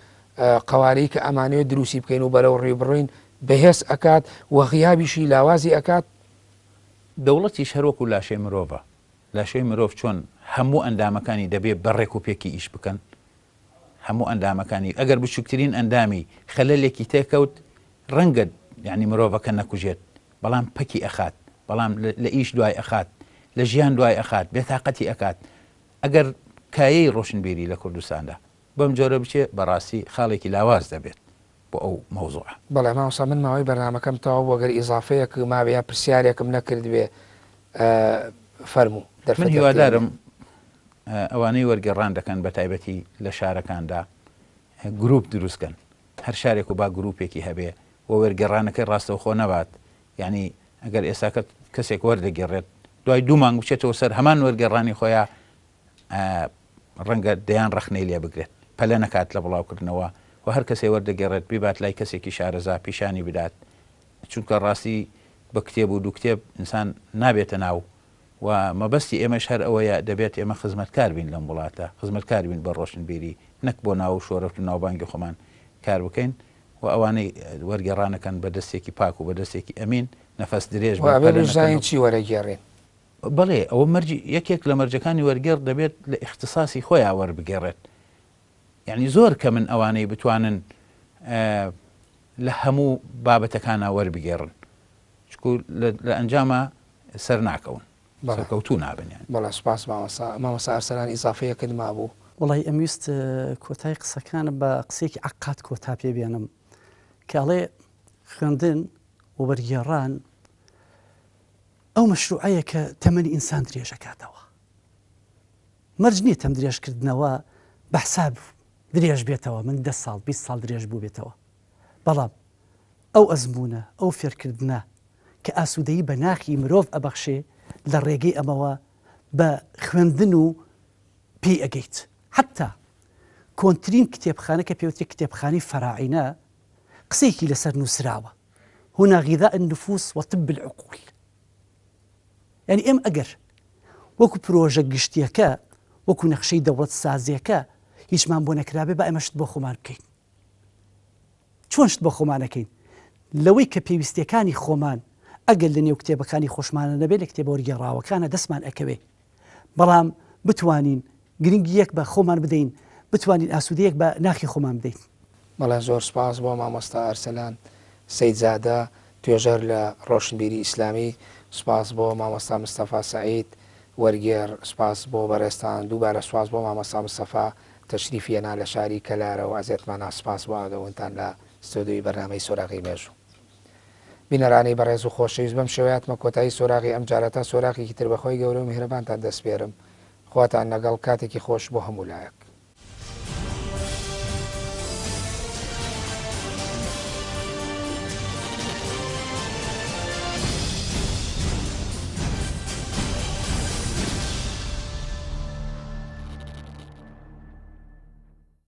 قوارەی کە ئەمانوێت دروستی بکەین و بەرەو ڕێ بڕۆین بەهێز ئەکات و غیابیشی لاوازی ئەکات دەوڵەتیش هەروەکو لاشەی مرۆڤە لاشەی مرۆڤ چۆن هەموو ئەندامەکانی دەبێت بەڕێک و پێکی ئیش بکەن هەموو ئەندامەکانی ئەگەر بچووکترین ئەندامی خەلەلێکی تێکەوت ڕەنگە یعنی مرۆڤەکە نەکوژێت بەڵام پەکی ئەخات بەڵام لە ئیش دوای ئەخات لە ژیان دوای ئەخات بێتاقەتی ئەکات ئەگەر کایەی ڕۆشنبیری لە کوردستاندا بەم جۆرە بچێت بەڕاستی خاڵێکی لاواز دەبێت بۆ ئەو مەوزوعە. بەڵێ ماوەسا من ماوەی بەرنامەکەم تەواو وەگەر ئیزافەیەک ماوەیە پرسیارێکم نەکرد بێ فەرموو من هیوادارم ئەوانەی وەرگێڕان دەکەن بە تایبەتی لە شارەکاندا گروپ دروستکەن هەر شارێک و با گروپێکی هەبێ و وەرگێڕانەکەی ڕاستەوخۆ نەبات یعنی ئەگەر ئێساکە کەسێک وەردەگێڕێت دوای 2 مانگ بچێتەوە سەر هەمان وەرگێڕانی خۆیان ڕەنگە دەیان ڕەخنەی لێ بگرێت پەلە نەکات لە بڵاوکردنەوە و هەر کەسێ وەردەگێڕێت بیبات لای کەسێکی شارەزا پیشانی بدات چونکە ڕاستی بە کتێب و دوو کتێب ئینسان نابێتە ناو و مەبەستی ئێمەش هەر ئەوەیە دەبێت ئێمە خزمەتکار بین لەم وڵاتە خزمەتکار بین بە ڕۆشنبیری نەک بۆ ناو شۆرەفت و ناوبانگی خۆمان کار بکەین و ئەوانەی وەرگێڕانەکەن بە دەستێکی پاک و بە دەستێکی ئەمین نەفەس درێژ زانین چی وەرەگێڕێن بەڵێ ئەوە مەرجی یەکێک لە مەرجەکانی وەرگێڕ دەبێت لە اختصاصی خۆیان وەربگێڕێت یعنی زۆر کە من ئەوانەی بتوانن لە هەموو بابەتەکانە وەربگێڕن چکو لە ئەنجامە سەر ناکەون سەرکەوتوو نابن بەڵێ سوپاس مامۆستا ئەرسەلان ئیزافەیەکت مابوو وڵی ئەمویست کۆتای قسەکانە بە قسێکی عقات کۆتا پێ بێنم کاڵێ خوێندن و وەرگێڕان ئەو مەشروعەیە کە تەمەنی ئینسان درێژەکاتەوە مەرج نییە تەم درێژکردنەوە بە حساب درێژ بێتەوە من 10 ساڵ 20 ساڵ درێژ بوو بێتەوە بەڵام ئەو ئەزمونە ئەو فێرکردنە کە ئاسوودەیی بە ناخی مرۆڤ ئەبەخشێ لە ڕێگەی ئەمەوە بە خوێندن و پێی ئەگەیت حتا کۆنترین کتێبخانە کە پێوتری کتێبخانی فەراعینە قسەیەکی لەسەر نووسراوە هنا غذاء النفوس وطب العقول يعني ئێم ئەگەر وەکو پرۆژە گشتیەکە وەکو نەخشەی دەوڵەت سازیەکە هیچمان بۆ نەکرابێ بە ئێمەشت بۆ خۆمان بکەین چۆنشت بۆ خۆمانەکەین لەوەی کە پێویستیەکانی خۆمان ئەگەر لە نێو کتێبەکانی خۆشمانە نەبێت لە کتێبە وەرگێڕاوەکانە دەستمان ئەکەوێ بەڵام بتوانین گرنگی یەک بە خۆمان بدەین بتوانین ئاسوودەیەک بە ناخی خۆمان بدەین. بەڵێ زۆر سپاس بۆ مامۆستا ئەرسەلان سەیدزادە توێژەر لە ڕۆشنبیری ئیسلامی سپاس بۆ مامۆستا مستەفا سەعید وەرگێڕ سپاس بۆ بەڕێستان دووبارە سپاس بۆ مامۆستا مستەفا تەشریفیەنا لە شاری کەلارە و ئازێتمانە سپاس بۆ ئەوەتان لە ستۆدیۆی بەرنامەی سۆراغی مێژوو بینەرانی بەڕێز و خۆشەویست بەم شێوەیەتمە کۆتایی سۆراغی ئەم جارەتە سۆراغێکی تر بەخۆی گەورە و میهرەبانتان دەست پێرم خواتان لەگەڵ کاتێکی خۆش بۆ هەموو لایەک.